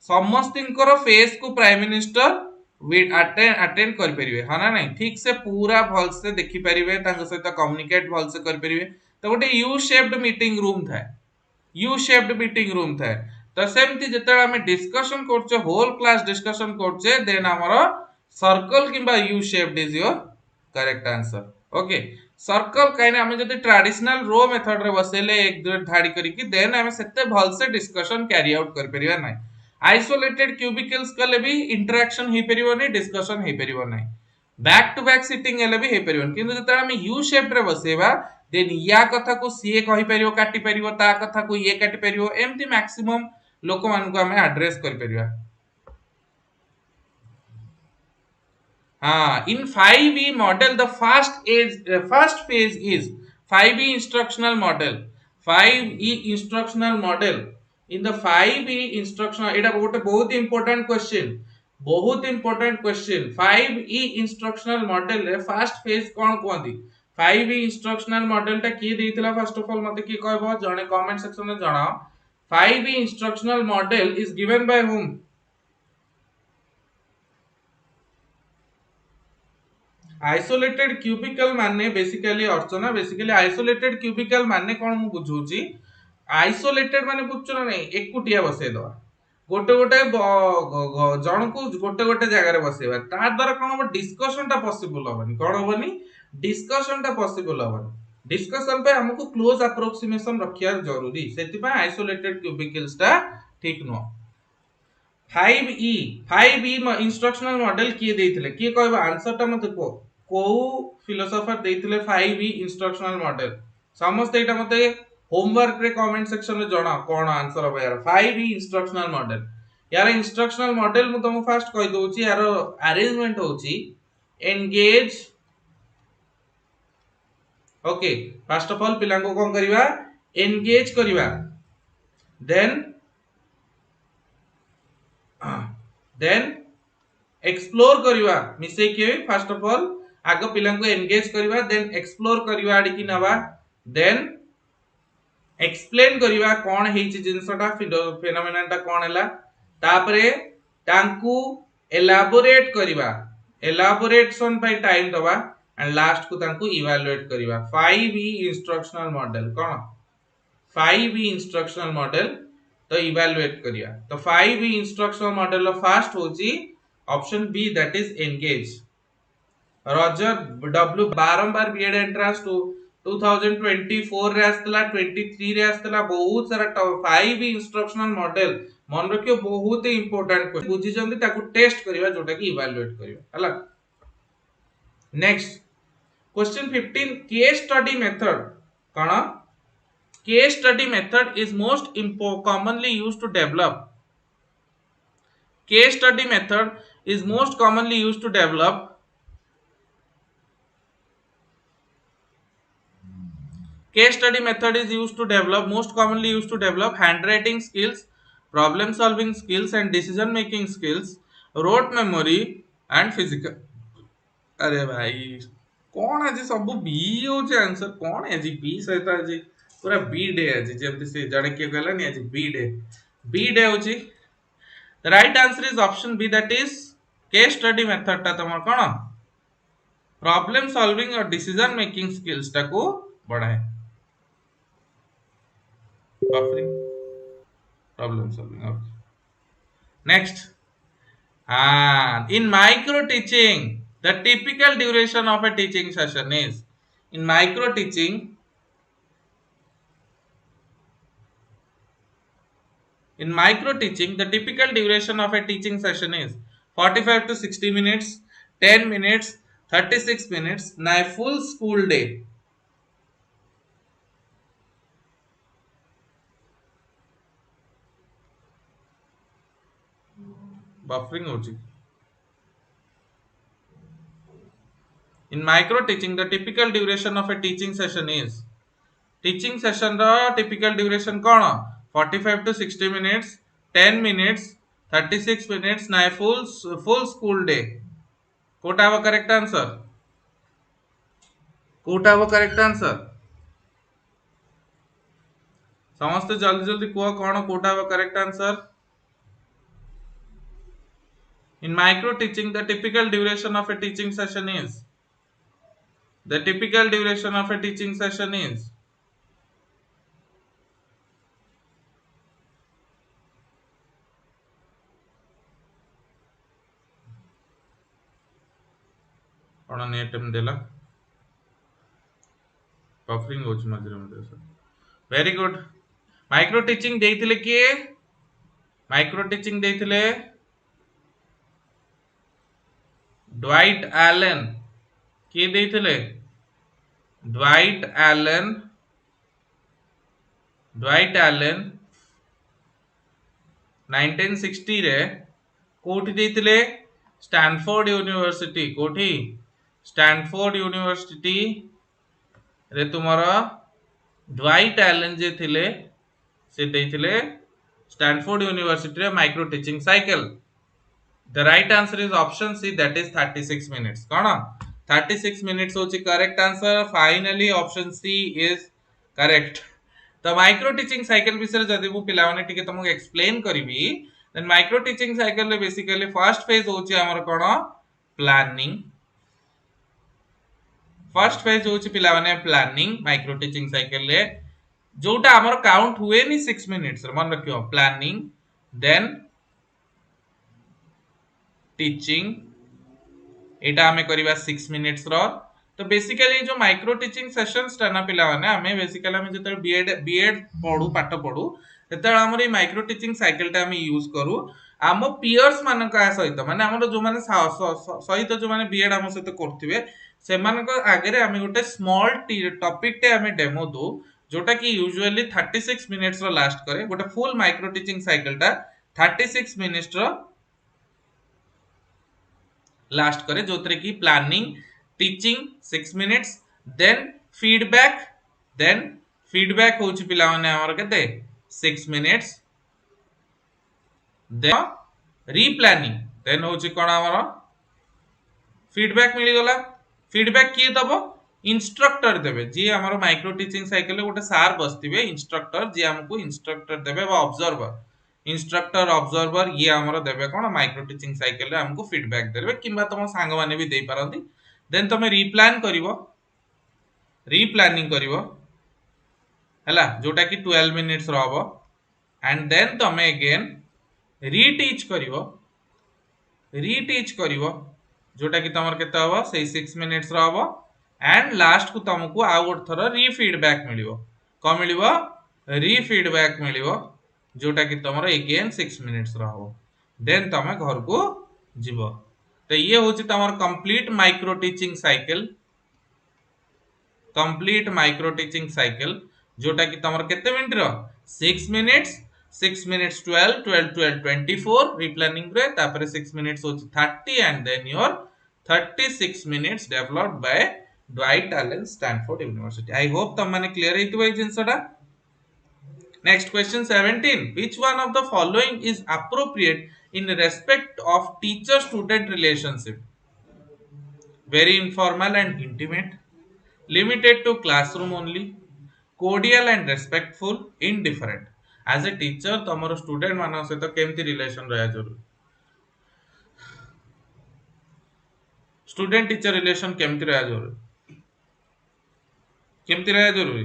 समस्तिंकर फेस को प्राइम मिनिस्टर अटेंड कर परिवे हा ना नहीं ठीक से पूरा भल से देखि परिवे तांग सहित कम्युनिकेट भल से कर परिवे. तो गोटे यू शेप्ड मीटिंग रूम था, यू शेप्ड मीटिंग रूम था. तो सेमती जेतेबेले हम डिस्कशन करछे होल क्लास डिस्कशन करछे देन हमर सर्कल किबा U shaped is your correct answer. Okay circle काइने हम जदी ट्रेडिशनल रो मेथड रे बसेले एक दो धाडी करी कि देन हम सेते भल से डिस्कशन कैरी आउट कर परिवा नाही. आइसोलेटेड क्यूबिकल्स कले भी इंटरेक्शन हे परिबो नै, डिस्कशन हे परिबो नै. बैक टू बैक सिटिंग एले भी हे परिबो किंतु जता हम यू शेप रे बसेबा देन या कथा को सीए कहि परिबो काटी परिबो ता कथा को ये काटी परिबो एम्ति मैक्सिमम लोक मान को हम एड्रेस कर परिबा. In 5E model the first phase is 5E instructional model. 5E instructional model. In the 5E instructional এটা ଗୋଟେ बहुत important question. बहुत important question. 5E instructional model रे first phase कोन कोंदी 5E instructional model टा की देइतला first of all मते की कहबो जने comment section रे जणाओ. 5E instructional model is given by whom? Isolated cubicle माने basically Archana basically isolated cubicle माने कोन मु बुझौची आइसोलेटेड माने बुझछ ना नहीं एकुटिया बसे दवा गोटे गोटे जण को गोटे गोटे जगह रे बसेबा ता द्वारा कोन डिस्कशन ता पॉसिबल होबनी कोन होबनी डिस्कशन ता पॉसिबल होबनी. डिस्कशन पे हमको क्लोज अप्रोक्सीमेशन रखिया जरूरी सेति पे आइसोलेटेड क्यूबिकल्स टा ठीक no 5E 5E instructional model किए देथिले किए कहबा आंसर टा मते को फिलोसोफर देथिले 5E इंस्ट्रक्शनल मॉडल समस्त एटा मते होमवर्क रे कमेंट सेक्शन रे जणा कोन आंसर हो यार 5E इंस्ट्रक्शनल मॉडल यार इंस्ट्रक्शनल मॉडल मु तुमको फर्स्ट कहि दोची यार अरेंजमेंट होची engage okay first of all पिला को कोन करिवा एंगेज करिवा देन एक्सप्लोर करिवा मिसे के फर्स्ट ऑफ ऑल आगो पिला को एंगेज करिवा देन एक्सप्लोर करिवा आडी की नवा देन एक्सप्लेन करिवा कोन हेची जिंसटा फेनोमेनन टा कोन हैला तापरे तांकू एलाबोरेट करिवा एलाबोरेशन पे टाइम दबा एंड लास्ट को तांकू इवैल्यूएट करिवा 5E इंस्ट्रक्शनल मॉडल कोन 5E इंस्ट्रक्शनल मॉडल तो इवैल्यूएट करिया तो 5E इंस्ट्रक्शनल मॉडल रो फर्स्ट होची option B that is engage Roger W बारंबार बीएड एंट्रेंस 2024 रे आस्तला 23 रे आस्तला बहुत सारा 5E इंस्ट्रक्शनल मॉडल मन रखियो बहुत ही इंपोर्टेंट क्वेश्चन बुझी जंदी ताकू टेस्ट करिवा जोटा की इवैल्यूएट करिवा हला next question 15 case study method कणा case study method is most commonly used to develop case study method is most commonly used to develop case study method is used to develop most commonly used to develop handwriting skills problem solving skills and decision making skills rote memory and physical अरे भाई कौन आज सब B हो answer कौन आज B सहित आज पूरा बी डे आज जेमति से जड़े के कहला नि आज बी डे होची the right answer is option B that is case study method ता तमर कोन प्रॉब्लम सॉल्विंग और डिसीजन मेकिंग स्किल्स ता को बढ़ाए buffering problem solving okay next in micro teaching the typical duration of a teaching session is in micro teaching the typical duration of a teaching session is 45 to 60 minutes 10 minutes 36 minutes na a full school day buffering hochi in micro teaching the typical duration of a teaching session is teaching session ro typical duration kono 45 to 60 minutes 10 minutes 36 minutes na full school day कोटा वो correct answer समस्त जल्दी जल्दी कुआ कौन कोटा वो correct answer in micro teaching the typical duration of a teaching session is कौन net में देला बफरिंग होच मझरे मझरे sir very good micro teaching देइथिले किए माइक्रो टीचिंग देइथिले ड्वाइट एलन किए देइथिले ड्वाइट एलन 1960 रे कोठी देइथिले स्टैनफोर्ड यूनिवर्सिटी कोठी स्टैनफोर्ड यूनिवर्सिटी रे तुमरा ड्वाइट एलन जे थिले से देइथिले स्टैनफोर्ड यूनिवर्सिटी रे micro teaching cycle the right answer is option C that is 36 minutes कोन 36 मिनिट्स होची correct answer finally option C is correct तो माइक्रो टीचिंग साइकिल विषय जदि मु पिला माने टिके तुमको एक्सप्लेन करबी देन माइक्रो टीचिंग साइकिल रे बेसिकली फर्स्ट फेज होची हमर कोन प्लानिंग फर्स्ट फेज होची पिला माने प्लानिंग माइक्रो टीचिंग साइकिल रे जोटा हमर काउंट हुए नि 6 मिनिट्स मन रखियो प्लानिंग देन टीचिंग एटा हमें करिबा 6 मिनिट्स रो तो बेसिकली जो माइक्रो टीचिंग सेशंस टा ना पिला माने हमें बेसिकली हमें जते बीएड पढू पाठ पढू तते हमर ई माइक्रो टीचिंग साइकिल टा हमें यूज करू आम पियर्स मान का सहित माने हमर जो माने सहित जो माने बीएड हम सहित करथिबे सेमान को आगे रे हमें गोटे स्मॉल टॉपिक टे हमें डेमो दो जोटा कि यूजुअली 36 मिनिट्स रो लास्ट करे गोटे फुल माइक्रो टीचिंग साइकिल टा 36 मिनिट्स रो लास्ट करे जोतरे की planning teaching 6 minutes then feedback then feedback होची पिला माने हमर केते 6 मिनिट्स देन रीप्लानिंग देन होची कोन हमर फीडबैक मिली गला फीडबैक किए दबो इंस्ट्रक्टर देबे जी हमर माइक्रो टीचिंग साइकिल गोटे सार बसतिबे इंस्ट्रक्टर जी हमको इंस्ट्रक्टर देबे बा ऑब्जर्वर इंस्ट्रक्टर ऑब्जर्वर ये हमर देबे कोन माइक्रो टीचिंग साइकिल रे हमको फीडबैक देबे किबा तुम सांग माने भी दे पारंती देन तुम रीप्लान करिवो रीप्लानिंग करिवो हला जोटा कि 12 मिनिट्स रहबो एंड देन तुम अगेन रीटीच करिवो जोटा कि तमर केते हबो सेही 6 मिनिट्स रहबो एंड लास्ट को तुमको आ गोट थरो री फीडबैक मिलिवो को मिलिवो री फीडबैक मिलिवो जोटा कि तमर अगेन 6 मिनिट्स रहबो देन तमे घर को जीवो तो ये होची तमर कंप्लीट माइक्रो टीचिंग साइकिल जोटा कि तमर केते मिनिट रो 6 मिनिट्स 6 मिनिट्स 12 12 12 24 रीप्लानिंग रे तापर 6 मिनिट्स होची 30 and then your 36 minutes developed by Dwight Allen Stanford University. I hope तुम माने क्लियर हेतु ए जिंसटा next question 17 which one of the following is appropriate in respect of teacher student relationship very informal and intimate limited to classroom only cordial and respectful indifferent as a teacher तमरो student मानन सहित केमती relation रहया जरूरी student teacher relation केमती रहया जरूरी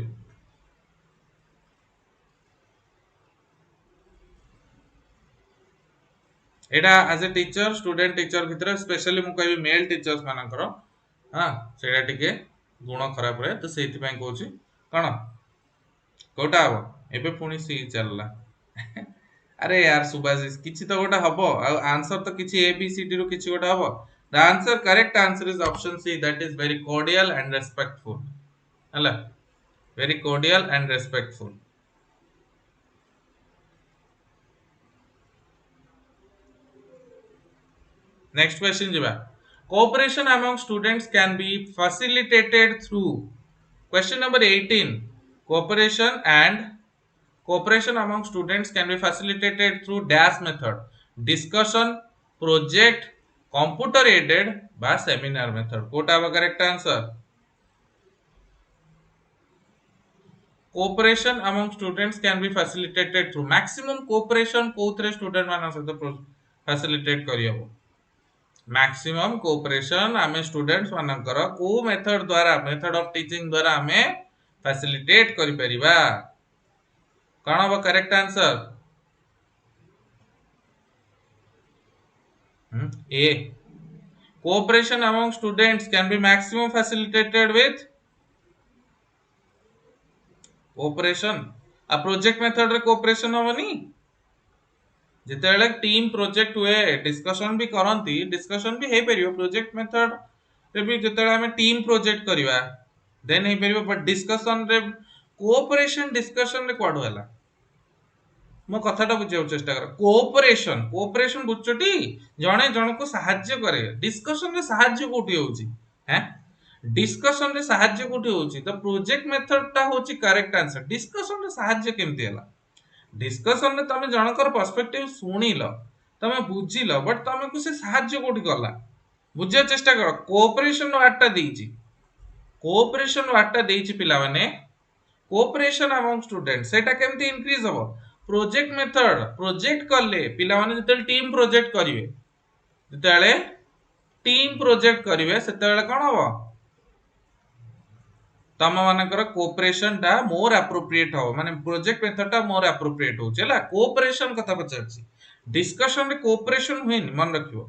एटा as a teacher student teacher भितर स्पेशली मु कहबी मेल टीचर्स मानकर हां सेटा टिके गुण खराब रहे तो सेति पय कहूची कोन कोटा हबो एबे पुनी सी चलला अरे यार सुभाषिस किछि तो गोटा हबो आंसर तो किछि ए बी सी डी रो किछि गोटा हबो the correct answer is option C that is very cordial and respectful hala very cordial and respectful next question jiba cooperation among students can be facilitated through question number 18 cooperation among students can be facilitated through dash method discussion project computer aided by seminar method कोटा बा correct answer cooperation among students can be facilitated through maximum cooperation कोथरे student मानन सहित facilitate करियबो maximum cooperation आमे students मानकर को method द्वारा मेथड ऑफ टीचिंग द्वारा आमे फैसिलिटेट करि परिबा कोन बा correct answer A cooperation among students can be maximum facilitated with cooperation a project method रे cooperation होवनी जेतेले टीम प्रोजेक्ट हुए डिस्कशन भी करंती डिस्कशन भी हे परियो प्रोजेक्ट मेथड रे भी जेतेले हमें टीम प्रोजेक्ट करिवा देन हे परियो बट डिस्कशन रे कोऑपरेशन डिस्कशन रे कोड होला मो कथाटा बुझियो चेष्टा कर कोऑपरेशन बुझछटी जणे जण को सहाय्य करे डिस्कशन रे सहाय्य कोठी होउची हैं डिस्कशन रे सहाय्य कोठी होउची तो प्रोजेक्ट मेथड ता होची करेक्ट आंसर डिस्कशन रे सहाय्य केमती हला डिस्कशन रे तमे जनकर पर्सपेक्टिव सुनिलो तमे बुझिलो बट तमे को से सहाय्य कोठी करला बुझियो चेष्टा कर कोऑपरेशन वाटा देइची पिला माने कोऑपरेशन अमंग स्टूडेंट सेटा केमती इंक्रीज हो प्रोजेक्ट मेथड प्रोजेक्ट करले पिला माने जते टीम प्रोजेक्ट करिवे सेतेले कोन हो तम मानकर कोऑपरेशन टा मोर एप्रोप्रिएट हो माने प्रोजेक्ट मेथड टा मोर एप्रोप्रिएट हो चला कोऑपरेशन कथा पचरछि डिस्कशन रे कोऑपरेशन हुएनी मन रखियो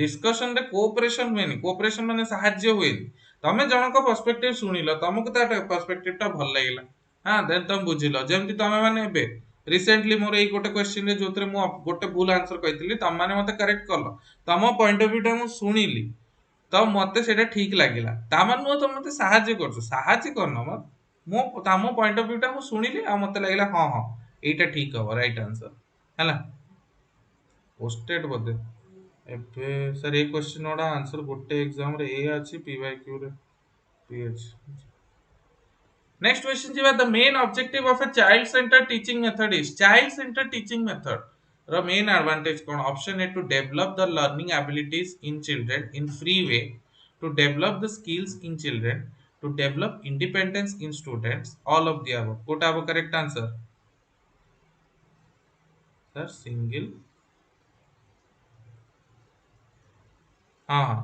डिस्कशन रे कोऑपरेशन हुएनी कोऑपरेशन माने सहाय्य हुएनी ତମେ ଜଣଙ୍କ पर्सपेक्टिव ଶୁଣିଲ ତମକୁ ତା पर्सपेक्टिव ଟା ଭଲ ଲାଗିଲା ହଁ ଦେନ୍ ତମେ ବୁଝିଲ ଯେମିତି ତମେ ମାନେ ଏବେ रिसेंटली मोर एई गोटे क्वेश्चन रे जोतरे मु गोटे भूल आंसर कहतिली तम माने मते करेक्ट करलो तम पॉइंट ऑफ व्यू टा मु सुनिली तो मते सेटा ठीक लागिला ता मान नु तो मते सहाय्य करछो सहाय्य करनो मो तम पॉइंट ऑफ व्यू टा मु सुनिली आ मते लागिला हां हां एटा ठीक हो राइट आंसर हैला पोस्टेड बोधे एबे सर ए क्वेश्चन ओडा आंसर गोटे एग्जाम रे ए अछि पी बाय क्यू रे पी अछि Next question is the main objective of a child-centered teaching method is child-centered teaching method. The main advantage kon option A to develop the learning abilities in children in free way, to develop the skills in children, to develop independence in students. All of the above. What are the correct answer? Sir, single. हाँ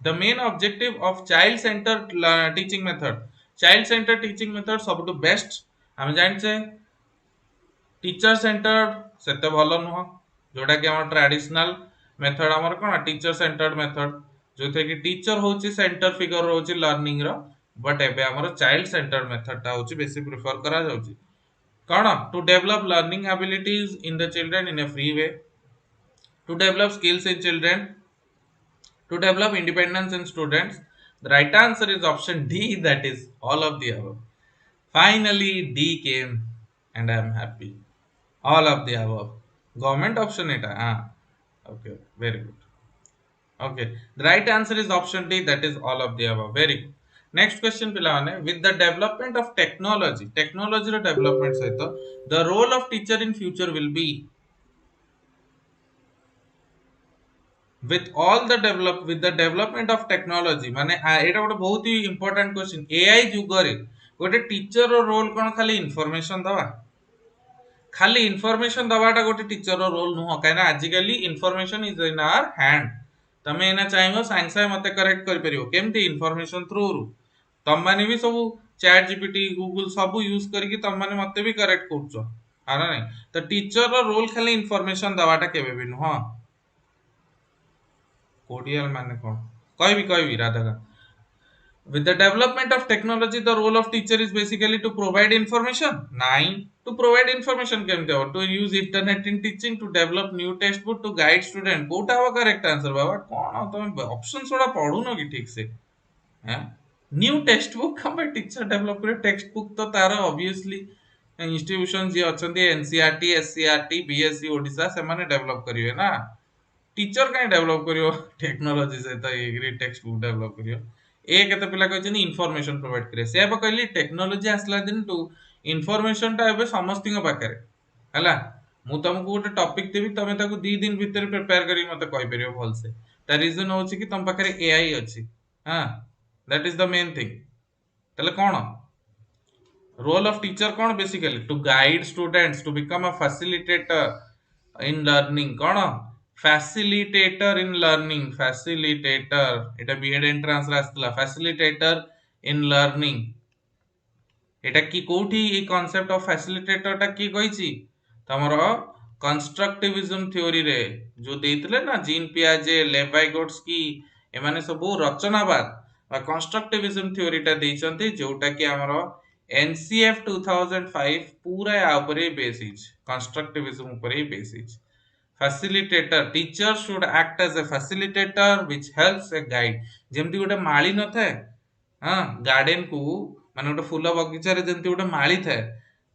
the main objective of child-centered teaching method. Child-centered teaching method सबटू best हम जानचे teacher centred सेते भलो नुह जोटा कि हमर ट्रेडिशनल मेथड हमर कोन टीचर सेंटर्ड मेथड जोथे कि टीचर होची सेंटर फिगर होची लर्निंग रो बट एबे हमर चाइल्ड सेंटर्ड मेथड ता होची बेसी प्रेफर करा जाउची कोन to develop learning abilities in the children in a free way to develop skills in children to develop independence in students. The right answer is option D, that is all of the above. Finally D came and I am happy. All of the above. Government option it. Okay, very good. Okay, the right answer is option D, that is all of the above. Very good. Next question pilane, with the development of technology ro development saito the role of teacher in future will be with the development of technology माने एटा गोटे बहुत ही important question AI युग रे गोटे teacher रो role कोन खाली information दवा खाली information दवाटा गोटे टीचर रो रोल नुह काना आजिकली information is in our hand तमे एना चाहबो सांग सांग मते करेक्ट कर परियो केमती इन्फॉर्मेशन थ्रू रु तम माने भी सब चैट जीपीटी गूगल सब यूज करके तम माने मते भी करेक्ट करछो हाना नहीं तो टीचर रो रोल खाली इन्फॉर्मेशन दवाटा केबे भी नुह कोडियल माने कोन कहबी Radha with the development of technology the role of teacher is basically to provide information nine to provide information केमते हो to use internet in teaching to develop new textbook to guide student Kota हो correct answer बाबा कोन तुम options थोड़ा पढू न कि ठीक से हैं न्यू टेक्स्ट बुक हम टीचर डेवलप करे टेक्स्ट बुक तो तार ऑब्वियसली इंस्टीट्यूशन जे अछंती एनसीईआरटी एससीईआरटी बीएससी ओडिसा से माने डेवलप करिवे ना टीचर कहीं डेवलप करियो टेक्नोलॉजी से तो एग्री टेक्स्ट बुक डेवलप करियो ए केते पिला कहछनी इंफॉर्मेशन प्रोवाइड करे से अब कहली टेक्नोलॉजी आसला दिन टू इंफॉर्मेशन टा एबे समस्तिंग पाखरे हला मु तुमको गोटे टॉपिक देबी तमे ताको 2 दिन भीतर प्रिपेयर करी मते कहि परियो भल से ता रीजन होछि कि तम पाखरे एआई अछि हां that is the main thing तले कोन रोल ऑफ टीचर कोन basically to guide students to become a facilitator in learning कोन facilitator in learning facilitator এটা B.Ed entrance रे आस्तला facilitator in learning এটা কি কোठी এই কনসেপ্ট অফ facilitator টা কি কইছি তমর কনস্ট্রাকটিভিজম থিওরি রে जो देइतले ना जीन पियाजे लेवाइगोट्स्की एमाने सब रचनावाद बा कन्स्ट्रक्टिविज्म थ्योरी टा देइचंती जोटा कि हमरो एनसीएफ 2005 पूरा या ऊपर बेस इज कन्स्ट्रक्टिविज्म ऊपर ही base is facilitator teacher should act as a facilitator which helps a guide जेमती गोटे माली न थाए हां गार्डन को माने गोटे फूल बगीचा रे जेमती गोटे माली थाए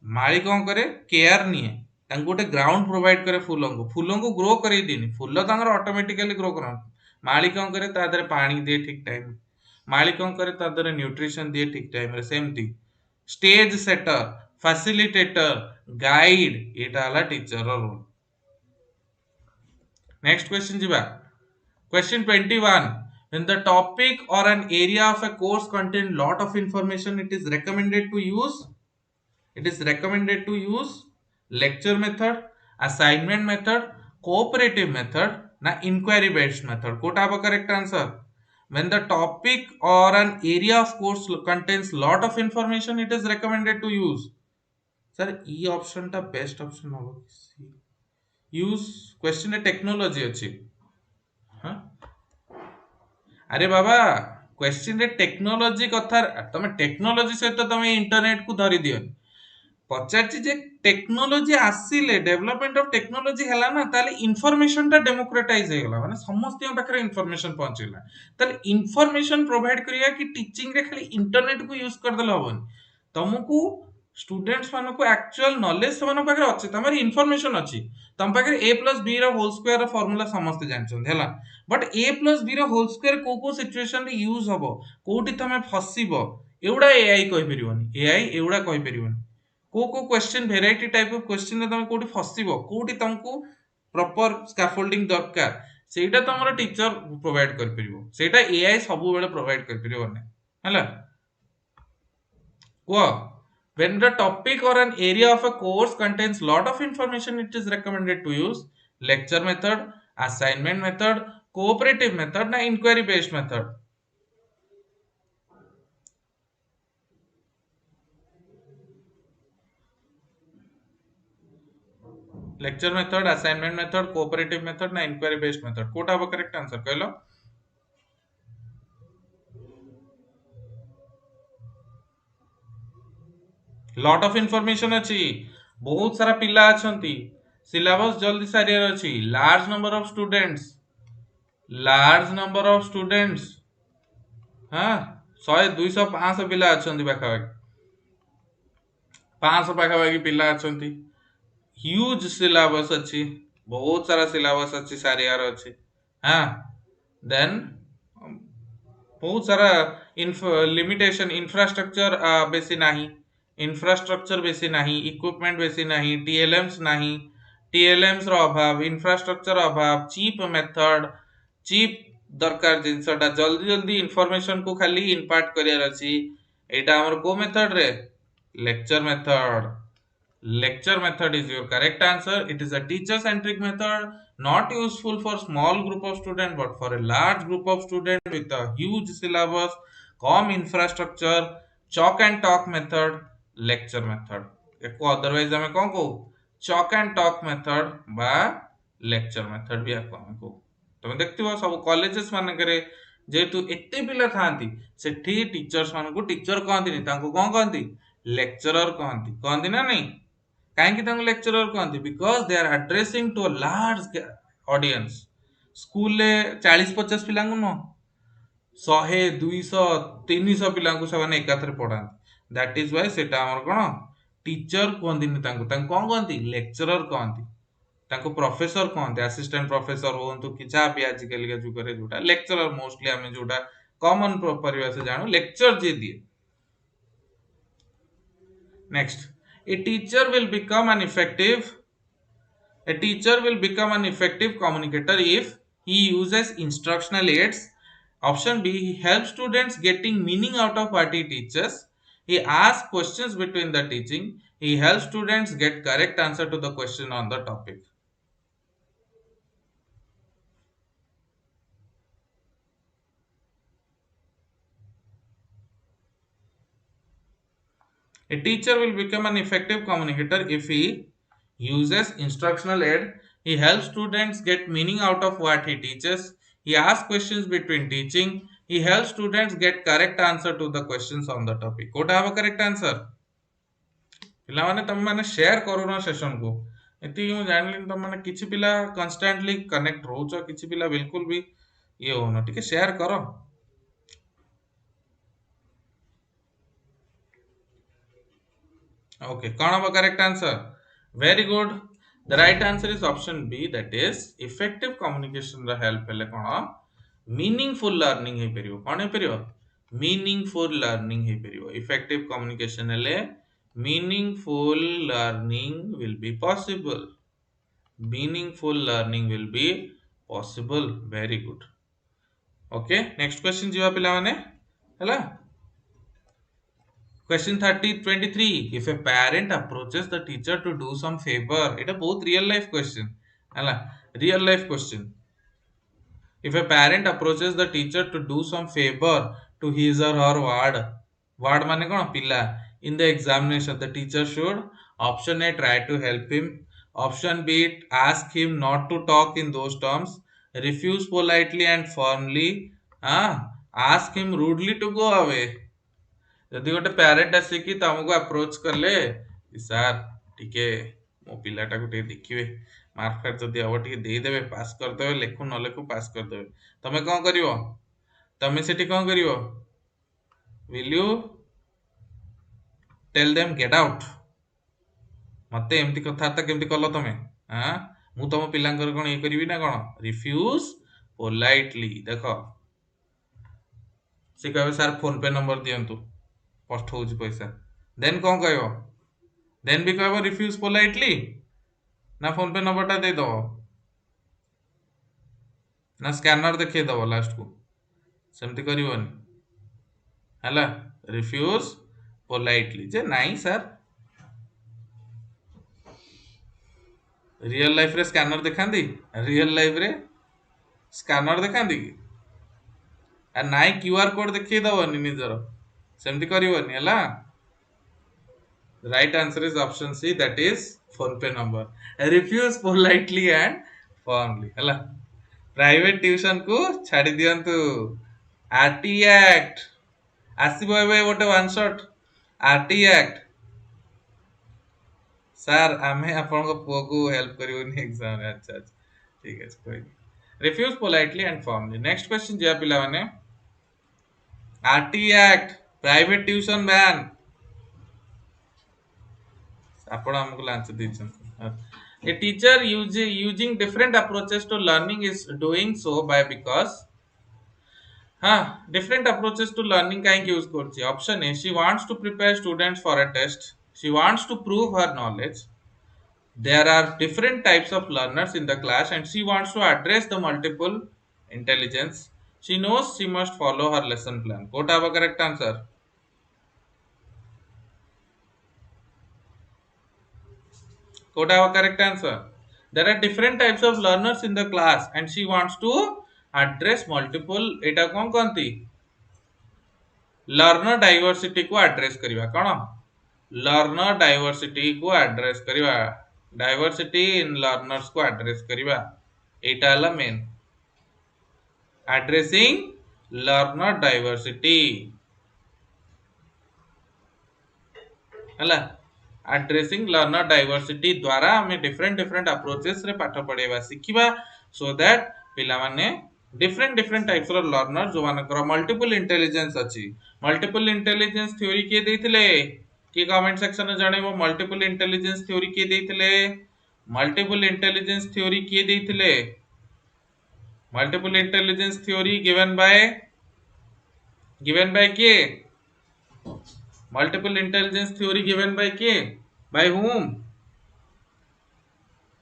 माली कोन करे केयर निए तांको गोटे ग्राउंड प्रोवाइड करे फूलों को ग्रो करे दिनी फूल तांगर ऑटोमेटिकली ग्रो करन माली कोन करे ता दरे पानी दे ठीक टाइम माली कोन करे ता दरे न्यूट्रिशन दे ठीक टाइम रे सेमती स्टेज सेटर फैसिलिटेटर गाइड एटा हला teacher row role Next question jiba. Question 21. When the topic or an area of a course contain lot of information, it is recommended to use lecture method, assignment method, cooperative method, na inquiry based method. Kota ba correct answer. When the topic or an area of course contains lot of information, it is recommended to use. Sir, E option ta best option hobo. Use question technology अच्छी हाँ अरे बाबा question रे technology कथा तमे technology सहित तमे internet को धरी दियो पचारछि जे टेक्नोलोजी आसिले डेवलपमेंट ऑफ टेक्नोलोजी हैला ना ताले इन्फॉर्मेशन टा डेमोक्रेटाइज हो गेला माने समस्त पाखरे इन्फॉर्मेशन पहुंचेला ताले इन्फॉर्मेशन प्रोवाइड करिया कि टीचिंग रे खाली इंटरनेट को यूज कर देला होबनी तुमको स्टूडेंट्स मानको एक्चुअल नॉलेज से मानको पाखरे अछि तमर इन्फॉर्मेशन अछि तम पाखरे a प्लस b रो होल स्क्वायर रो फार्मूला समस्त जानछन हैला बट a प्लस b रो होल स्क्वायर को सिचुएशन रे यूज हबो कोठी तमे फसिबो एउडा एआई कहि परिबोनी एआई एउडा कहि परिबोनी को question variety type of question रे तमे कोठी फसिबो कोठी तुमको प्रॉपर स्कैफोल्डिंग दरकार सेटा तमरो टीचर प्रोवाइड कर परिबो सेटा एआई सब बेले प्रोवाइड कर परिबो नै हैला को when the topic or an area of a course contains lot of information it is recommended to use lecture method assignment method cooperative method na inquiry based method lecture method assignment method cooperative method na inquiry based method Kota हबो correct answer कहलो lot of information अछि बहुत सारा पिला अछंती syllabus जल्दी सारियर अछि large number of students हां 100 200 500 पिला अछंती पाखा 500 पाखा पिला अछंती ह्यूज सिलेबस अछि बहुत सारा सिलेबस अछि सारियर अछि हां देन बहुत सारा लिमिटेशन इंफ्रास्ट्रक्चर बेसी नाही इंफ्रास्ट्रक्चर बेसी नाही इक्विपमेंट बेसी नाही टीएलएम्स नाही टीएलएम्स रो अभाव इंफ्रास्ट्रक्चर अभाव चीप मेथड चीप दरकार जिनसटा जल्दी जल्दी इंफॉर्मेशन को खाली इंपार्ट करियर अछि एटा हमर को मेथड रे lecture method is your correct answer it is a teacher centric method not useful for small group of students but for a large group of students with a huge syllabus com infrastructure chalk and talk method lecture method echo otherwise हमें कौन को chalk and talk method बा lecture method भी आपको हमें को तमे देखथिबो सब कॉलेजेस मान करे जेतु एते पिला थांती सेठी टीचर्स मान को टीचर कहंती नि तांको कोन कहंती लेक्चरर कहंती ना नहीं काहे कि तांको लेक्चरर कहंती because they are addressing to a large audience school ले 40 50 पिला को न 100 200 300 पिला को सवाने एकाथरे पढांती दैट इज व्हाई सेटा हमर कोन टीचर कहंती नि तांको कोन कहंती लेक्चरर कहंती तांको प्रोफेसर कहंती असिस्टेंट प्रोफेसर होंतु कि जा भी आजकल के जुग रे जोटा लेक्चरर मोस्टली हमें जोटा कॉमन परिभाषा जानो लेक्चर जे दिए next a teacher will become an effective communicator if he uses instructional aids option b he helps students getting meaning out of what he teaches he asks questions between the teaching he helps students get correct answer to the question on the topic A teacher will become an effective communicator if he uses instructional aid, he helps students get meaning out of what he teaches, he asks questions between teaching, he helps students get correct answer to the questions on the topic. What have a correct answer? पिला माने तुम माने share करो ना session को एती मु जानली तुम माने किछि पिला कांस्टेंटली कनेक्ट रहउछ किछि पिला बिल्कुल भी ये होनो ठीक है शेयर करो Okay, कौन होगा correct answer? Very good. The right answer is option B. That is effective communication रा help हेले कौन? Meaningful learning है परियो. कौन है परियो? Meaningful learning है परियो. Effective communication हेले meaningful learning will be possible. Meaningful learning will be possible. Very good. Okay. Next question जीवा पिला माने हेला Question 23. If a parent approaches the teacher to do some favor, it is both real life question. Real life question. If a parent approaches the teacher to do some favor to his or her ward mane kon pilla in the examination, the teacher should option A try to help him, option B ask him not to talk in those terms, refuse politely and firmly, हाँ, ask him rudely to go away. ଯଦି ଗୋଟେ parent ଆସିକି ତମକୁ approach କଲେ sir ଟିକେ ମୋ ପିଲାଟାକୁ ଟିକେ ଦେଖିବେ, ମାର୍କ ଫାର୍କ ଯଦି ହବ ଟିକେ ଦେଇଦେବେ, ପାସ୍ କରିଦେବେ, ଲେଖୁ ନ ଲେଖୁ ପାସ୍ କରିଦେବେ, ତମେ କଣ କରିବ? ତମେ ସେଠି କଣ କରିବ? will you tell them get out? ମତେ ଏମିତି କଥାବାର୍ତ୍ତା କେମିତି କଲ ତମେ? ଆଁ ମୁଁ ତମ ପିଲାଙ୍କର କଣ ଇଏ କରିବି ନା କଣ? ରିଫ୍ୟୁଜ ପୋଲାଇଟଲି। ଦେଖ ସେ କହିବେ ସାର୍ ଫୋନ ପେ ନମ୍ବର ଦିଅନ୍ତୁ, ପଠଉଛି ପଇସା, ଦେନ୍ କଣ କହିବ? ଦେନ୍ ବି କହିବ ରିଫ୍ୟୁଜ ପୋଲାଇଟଲି, ନା ଫୋନ ପେ ନମ୍ବରଟା ଦେଇଦବ, ନା ସ୍କାନର ଦେଖେଇଦବ ଲାଷ୍ଟକୁ? ସେମିତି କରିବନି ହେଲା। ରିଫ୍ୟୁଜ ପୋଲାଇଟଲି ଯେ ନାଇଁ ସାର୍, ରିଅଲ ଲାଇଫରେ ସ୍କାନର ଦେଖାନ୍ତି? ରିଅଲ ଲାଇଫରେ ସ୍କାନର ଦେଖାନ୍ତି କି? আর ନାଇଁ କ୍ୟୁଆର କୋଡ ଦେଖେଇ ଦବନି ନିଜର, ସେମିତି କରିବନି ହେଲା। Right answer is option C, that is phone pay number. Refuse politely and firmly ହେଲା। ପ୍ରାଇଭେଟ ଟ୍ୟୁସନ କୁ ଛାଡି ଦିଅନ୍ତୁ। ଆରଟି ଆକ୍ଟ ଆସିବ ଏବେ ଗୋଟେ ୱାନ୍ ଶଟ୍। ଆରଟି ଆକ୍ଟ ସାର୍ ଆମେ ଆପଣଙ୍କ ପୁଅକୁ ହେଲ୍ପ କରିବୁନି ଏକ୍ସାମରେ। ଆଚ୍ଛା ଆଚ୍ଛା ଠିକ ଅଛି କହିବି। Refuse politely and formally. Next question ଯିବା ପିଲାମାନେ। RT act private tuition ban. ଆପଣ ଆମକୁ ଲାଞ୍ଚ ଦେଇଛନ୍ତି। A teacher using different approaches to learning is doing so by because हाँ different approaches to learning काहे यूज करछि? Option A, she wants to prepare students for a test, she wants to prove her knowledge, there are different types of learners in the class and she wants to address the multiple intelligence, she knows she must follow her lesson plan. कोटा हवा correct answer? Kota हवा correct answer? There are different types of learners in the class and she wants to address multiple, एटा कौन कहती? Learner diversity को address करिवा कौन? Learner diversity को address करिवा, diversity in learners को address करिवा, एटा हला मेन एड्रेसिंग लर्नर डाइवर्सिटी हला। Addressing learner diversity द्वारा हमें डिफरेंट डिफरेंट अप्रोचेस रे पाठ पढेबा सिखिबा, सो दैट पिला माने different different types of learner जो मानकर मल्टीपल इंटेलिजेंस अछि। मल्टीपल इंटेलिजेंस थ्योरी के देथिले कि कमेंट सेक्शन में जणेबो। मल्टीपल इंटेलिजेंस थ्योरी के देथिले? मल्टीपल इंटेलिजेंस थ्योरी के देथिले? Multiple intelligence theory given by के? Multiple intelligence theory given by K? By whom?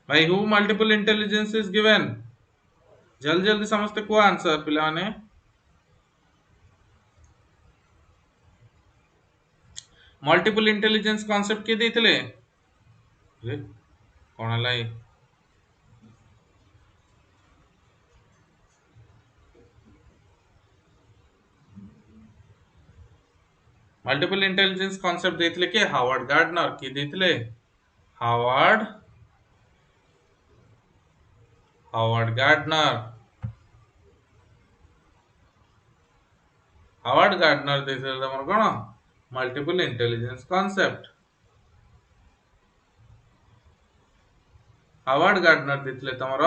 By whom multiple intelligence is given? जल्दी जल्दी समझते को आंसर पिलाने। मल्टीपल इंटेलिजेंस कॉन्सेप्ट के देथिले? रे कोन लाई? मल्टीपल इंटेलिजेंस कॉन्सेप्ट देथिले के? हावर्ड गार्डनर के देथिले? हावर्ड गार्डनर देथिले तमर कोन? Multiple intelligence concept. Howard Gardner देथिले तमर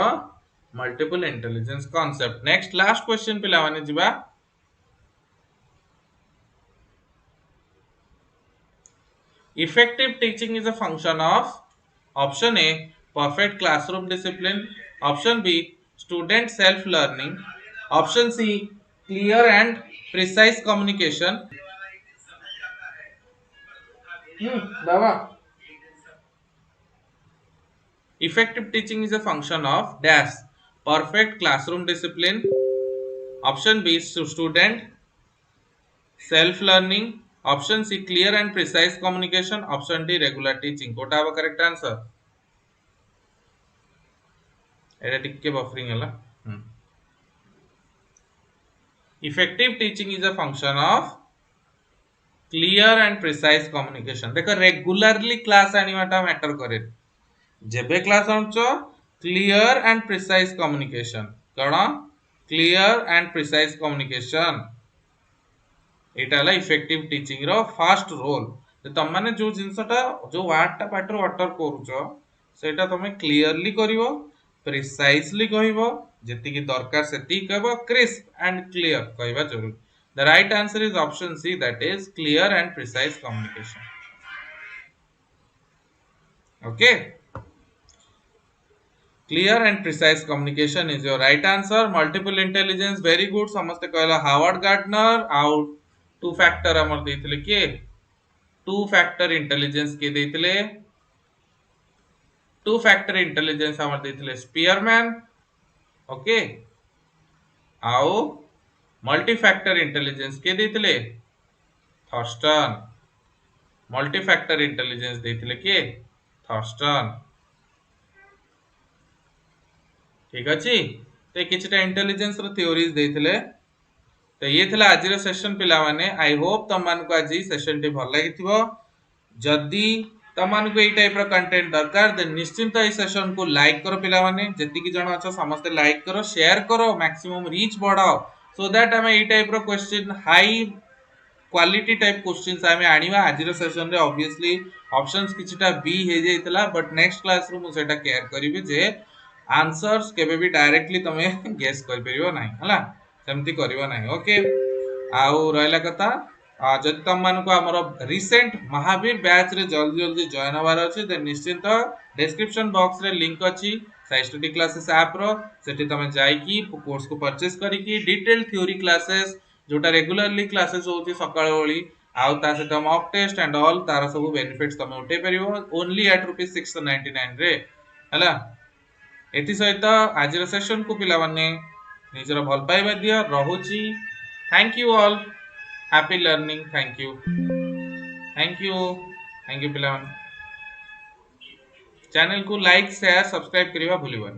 multiple intelligence concept. Next last question पिला माने जिबा। Effective teaching is a function of option A, perfect classroom discipline, option B, student self learning, option C, clear and precise communication. Baba. Effective teaching is a function of dash, perfect classroom discipline, option B, student self learning, option C, clear and precise communication, option D, regular teaching. Kota हवा correct answer? एटा टिके buffering हला। Effective teaching is a function of clear and precise communication। देखो regularly class आनिवाटा matter करे। जेबे class आउचो clear and precise communication कण clear and precise communication एटा हला इफेक्टिव टीचिंग रो फर्स्ट रोल तुम माने जो जिनसटा जो वर्डटा पाटर अटर करूचो सेटा तुम क्लियरली करिवो प्रिसाइजली कहिवो जेति की दरकार सेति कहबो क्रिस्प एंड क्लियर कहबा जरूरी the right answer is option C that is clear and precise communication okay clear and precise communication is your right answer multiple intelligence very good समस्त कहला Harvard gardener out two factor हमर देथिले के two factor intelligence के देथिले two factor intelligence हमर देथिले Spearman okay आउ multi factor intelligence के देथिले Thorsten multi factor intelligence देथिले के Thorsten ठीक अछि ते किछटा इंटेलिजेंस रो थ्योरीज देथिले तो ये थिला आज रो सेशन पिला माने आई होप तम मान को आज सेशन टी भल लागिथिबो जदी तम मान को ए टाइप रो कंटेंट दरकार देन निश्चिंत ए सेशन को लाइक करो पिला माने जति की जण अछ समस्त लाइक करो शेयर करो मैक्सिमम रीच बढ़ाओ सो दैट हमें ए टाइप रो question high quality type questions आमे आनिवा आज रो सेशन रे ऑब्वियसली ऑप्शंस किछटा बी हे जेतला बट नेक्स्ट क्लास रो मु सेटा केयर करिवे जे आंसर्स केबे भी डायरेक्टली तमे गेस कर परिबो नाही हला सेमती करिवो नाही ओके आउ रहला कथा जदि तुम मान को हमर रिसेंट महावीर बैच रे जल्दी जल्दी जॉइन होबार अछि देन निश्चित डिस्क्रिप्शन बॉक्स रे लिंक अछि साइ स्टडी क्लासेस ऐप रो सेठी तमे जाई की कोर्स को परचेस करी की डिटेल थ्योरी क्लासेस जोटा रेगुलरली क्लासेस होची सकाळ ओळी आउ ता से तम मॉक टेस्ट एंड ऑल तार सब बेनिफिट्स तमे उठे परिबो ओनली एट ₹699 रे हला एथि सहित आज सेशन को पिला माने निजर भल पाइबा दिया रहुची thank you all happy learning thank you thank you पिला चैनल को लाइक शेयर सब्सक्राइब करिवा भूलिबा